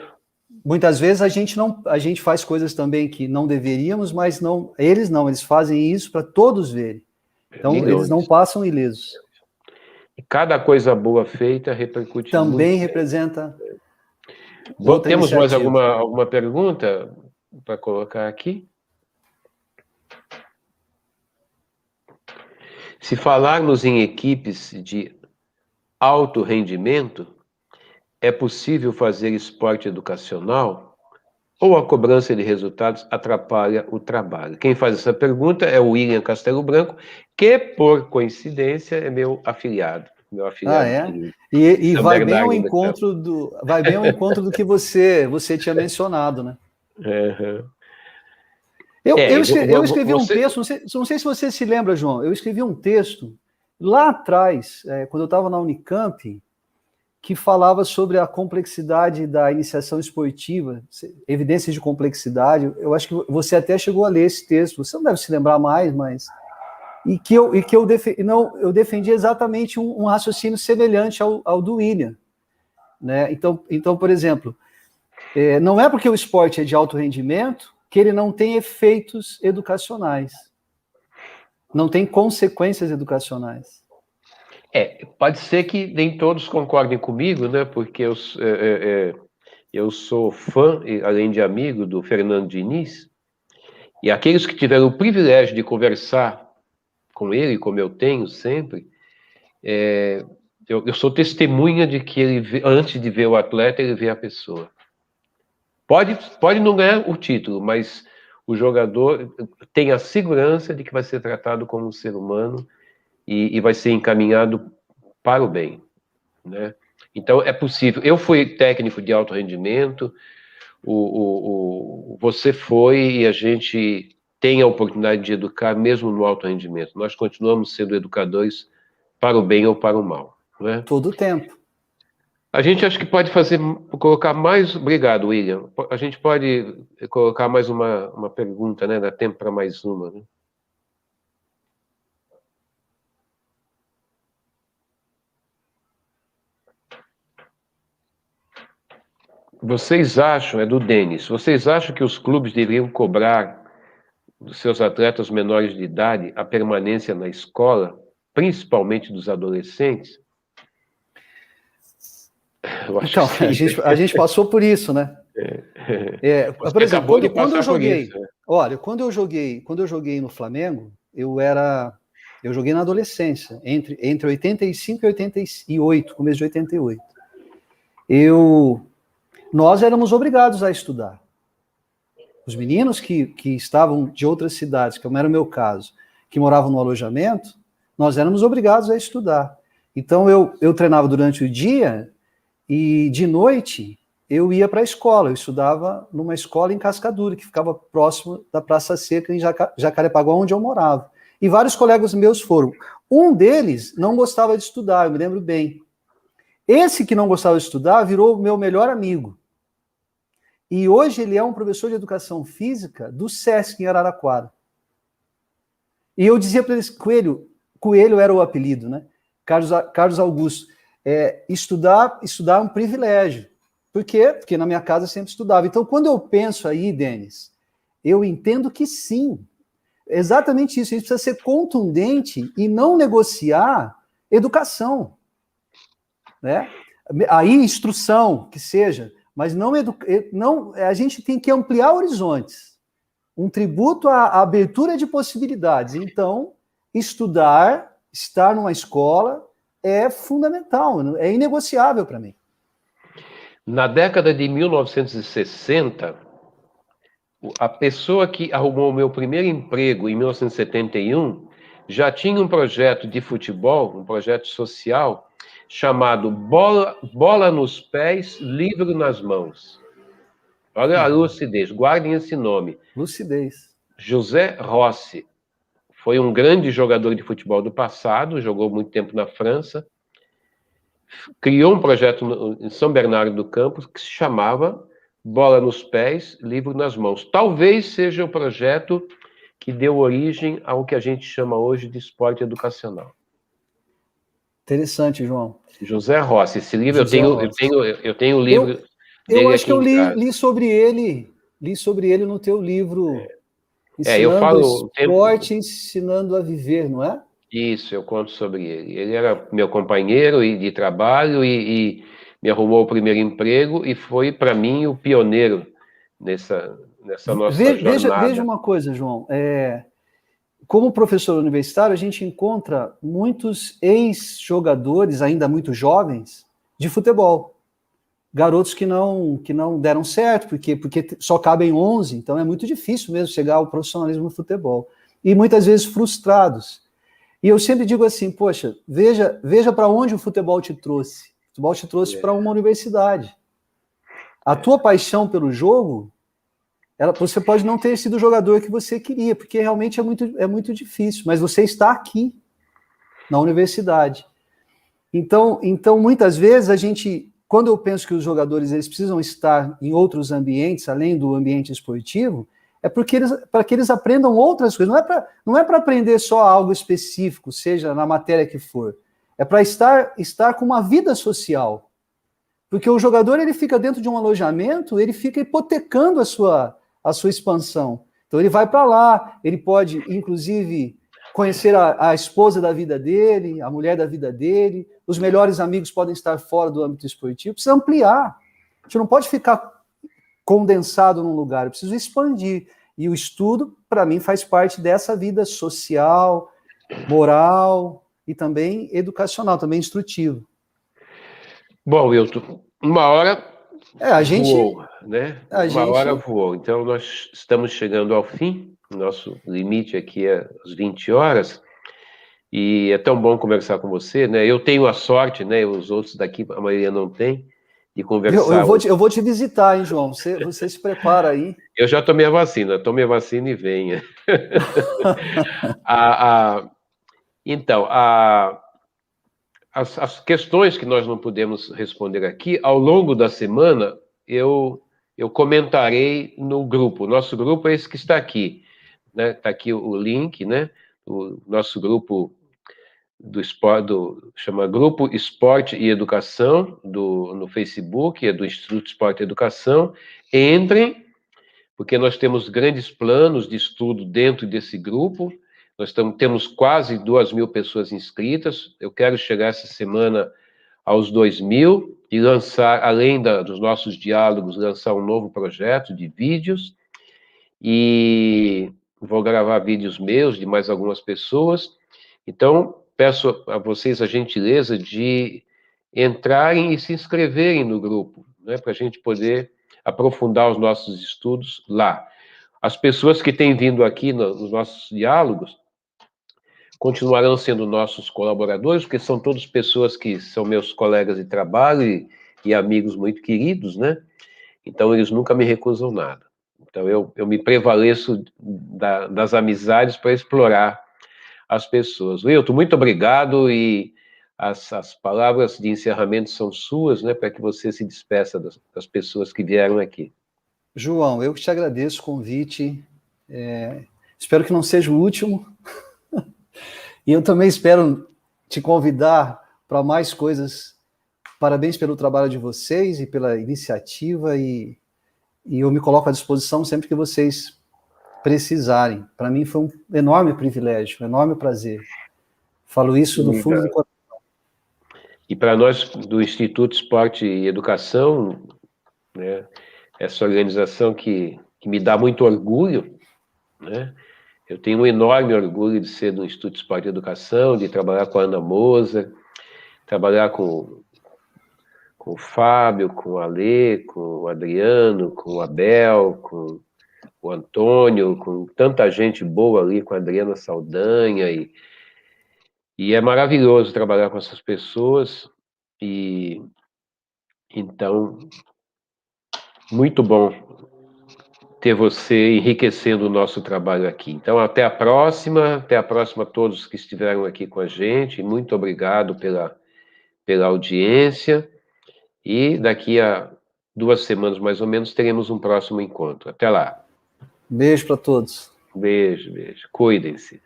muitas vezes a gente faz coisas também que não deveríamos, mas eles fazem isso para todos verem. Então, eles não passam ilesos. E cada coisa boa feita repercute também muito, representa. Temos mais alguma pergunta para colocar aqui? Se falarmos em equipes de alto rendimento, é possível fazer esporte educacional ou a cobrança de resultados atrapalha o trabalho? Quem faz essa pergunta é o William Castelo Branco, que, por coincidência, é meu afiliado. E vai bem ao encontro do que você tinha mencionado, né? Uhum. Eu escrevi um texto, não sei se você se lembra, João, eu escrevi um texto lá atrás, quando eu estava na Unicamp, que falava sobre a complexidade da iniciação esportiva, evidências de complexidade. Eu acho que você até chegou a ler esse texto, você não deve se lembrar mais, mas... E que eu defendi exatamente um raciocínio semelhante ao do William. Né? Então, por exemplo, não é porque o esporte é de alto rendimento que ele não tem efeitos educacionais, não tem consequências educacionais. Pode ser que nem todos concordem comigo, né? Porque eu sou fã, além de amigo, do Fernando Diniz, e aqueles que tiveram o privilégio de conversar com ele, como eu tenho sempre, eu sou testemunha de que ele, antes de ver o atleta, ele vê a pessoa. Pode não ganhar o título, mas o jogador tem a segurança de que vai ser tratado como um ser humano e vai ser encaminhado para o bem. Né? Então, é possível. Eu fui técnico de alto rendimento, você foi e a gente tem a oportunidade de educar mesmo no alto rendimento. Nós continuamos sendo educadores para o bem ou para o mal, não é? Todo o tempo. A gente acho que pode colocar mais... Obrigado, William. A gente pode colocar mais uma pergunta, né? Dá tempo para mais uma, né? Vocês acham, é do Denis, vocês acham que os clubes deveriam cobrar dos seus atletas menores de idade a permanência na escola, principalmente dos adolescentes? Eu acho então, que a gente passou por isso, né? Por exemplo, quando eu joguei, isso, né? Olha, quando eu joguei no Flamengo, eu joguei na adolescência, entre 85 e 88, começo de 88. Nós éramos obrigados a estudar. Os meninos que estavam de outras cidades, como era o meu caso, que moravam no alojamento, nós éramos obrigados a estudar. Então, eu treinava durante o dia e, de noite, eu ia para a escola. Eu estudava numa escola em Cascadura, que ficava próximo da Praça Seca, em Jacarepaguá, onde eu morava. E vários colegas meus foram. Um deles não gostava de estudar, eu me lembro bem. Esse que não gostava de estudar virou meu melhor amigo. E hoje ele é um professor de educação física do SESC em Araraquara. E eu dizia para eles, Coelho era o apelido, né? Carlos Augusto. Estudar é um privilégio. Por quê? Porque na minha casa eu sempre estudava. Então, quando eu penso aí, Denis, eu entendo que sim. Exatamente isso. A gente precisa ser contundente e não negociar educação. Né? Aí, instrução, que seja, mas não, a gente tem que ampliar horizontes. Um tributo à abertura de possibilidades. Então, estudar, estar numa escola é fundamental, é inegociável para mim. Na década de 1960, a pessoa que arrumou o meu primeiro emprego em 1971 já tinha um projeto de futebol, um projeto social, chamado Bola nos Pés, Livro nas Mãos. Olha a lucidez, guardem esse nome. Lucidez. José Rossi foi um grande jogador de futebol do passado, jogou muito tempo na França, criou um projeto em São Bernardo do Campo que se chamava Bola nos Pés, Livro nas Mãos. Talvez seja o projeto que deu origem ao que a gente chama hoje de esporte educacional. Interessante, João. José Rossi, esse livro eu tenho o livro dele. Eu acho que eu li sobre ele no teu livro. Ensinando esporte, ensinando a viver, não é? Isso, eu conto sobre ele. Ele era meu companheiro de trabalho e me arrumou o primeiro emprego e foi, para mim, o pioneiro nessa nossa jornada. Veja uma coisa, João. Como professor universitário, a gente encontra muitos ex-jogadores, ainda muito jovens, de futebol. Garotos que não deram certo, porque só cabem 11, então é muito difícil mesmo chegar ao profissionalismo no futebol. E muitas vezes frustrados. E eu sempre digo assim, poxa, veja para onde o futebol te trouxe. O futebol te trouxe para uma universidade. A tua paixão pelo jogo, você pode não ter sido o jogador que você queria, porque realmente é muito difícil, mas você está aqui, na universidade. Então muitas vezes quando eu penso que os jogadores eles precisam estar em outros ambientes, além do ambiente esportivo, é para que eles aprendam outras coisas. Não é para aprender só algo específico, seja na matéria que for. É para estar com uma vida social. Porque o jogador ele fica dentro de um alojamento, ele fica hipotecando a sua expansão. Então ele vai para lá, ele pode, inclusive, conhecer a esposa da vida dele, a mulher da vida dele, os melhores amigos podem estar fora do âmbito esportivo, precisa ampliar. A gente não pode ficar condensado num lugar, eu preciso expandir. E o estudo, para mim, faz parte dessa vida social, moral e também educacional, também instrutivo. Bom, Wilton, uma hora voou, né? Uma hora voou. Então, nós estamos chegando ao fim. Nosso limite aqui é às 20 horas. E é tão bom conversar com você, né? Eu tenho a sorte, né? Os outros daqui, a maioria não tem, conversar. Eu vou te visitar, hein, João? Você se prepara aí. Eu já tomei a vacina e venha. Então, as questões que nós não podemos responder aqui, ao longo da semana, eu comentarei no grupo. Nosso grupo é esse que está aqui, né? Está aqui o link, né? O nosso grupo chama Grupo Esporte e Educação, no Facebook, é do Instituto Esporte e Educação. Entrem, porque nós temos grandes planos de estudo dentro desse grupo. Nós temos quase 2.000 pessoas inscritas. Eu quero chegar essa semana aos 2.000 e lançar, além dos nossos diálogos, lançar um novo projeto de vídeos. E vou gravar vídeos meus, de mais algumas pessoas. Então, peço a vocês a gentileza de entrarem e se inscreverem no grupo, né, para a gente poder aprofundar os nossos estudos lá. As pessoas que têm vindo aqui nos nossos diálogos continuarão sendo nossos colaboradores, porque são todas pessoas que são meus colegas de trabalho e amigos muito queridos, né? Então, eles nunca me recusam nada. Então, eu me prevaleço das amizades para explorar as pessoas. Wilton, muito obrigado, e as palavras de encerramento são suas, né, para que você se despeça das pessoas que vieram aqui. João, eu que te agradeço o convite, espero que não seja o último, e eu também espero te convidar para mais coisas. Parabéns pelo trabalho de vocês e pela iniciativa, e eu me coloco à disposição sempre que vocês precisarem. Para mim foi um enorme privilégio, um enorme prazer. Falo isso do fundo do coração. E para nós do Instituto Esporte e Educação, né, essa organização que me dá muito orgulho, né? Eu tenho um enorme orgulho de ser do Instituto Esporte e Educação, de trabalhar com a Ana Moser, trabalhar com o Fábio, com o Alê, com o Adriano, com o Abel, com o Antônio, com tanta gente boa ali, com a Adriana Saldanha, e é maravilhoso trabalhar com essas pessoas, e então, muito bom ter você enriquecendo o nosso trabalho aqui. Então, até a próxima a todos que estiveram aqui com a gente, muito obrigado pela audiência, e daqui a 2 semanas, mais ou menos, teremos um próximo encontro. Até lá. Beijo para todos. Beijo. Cuidem-se.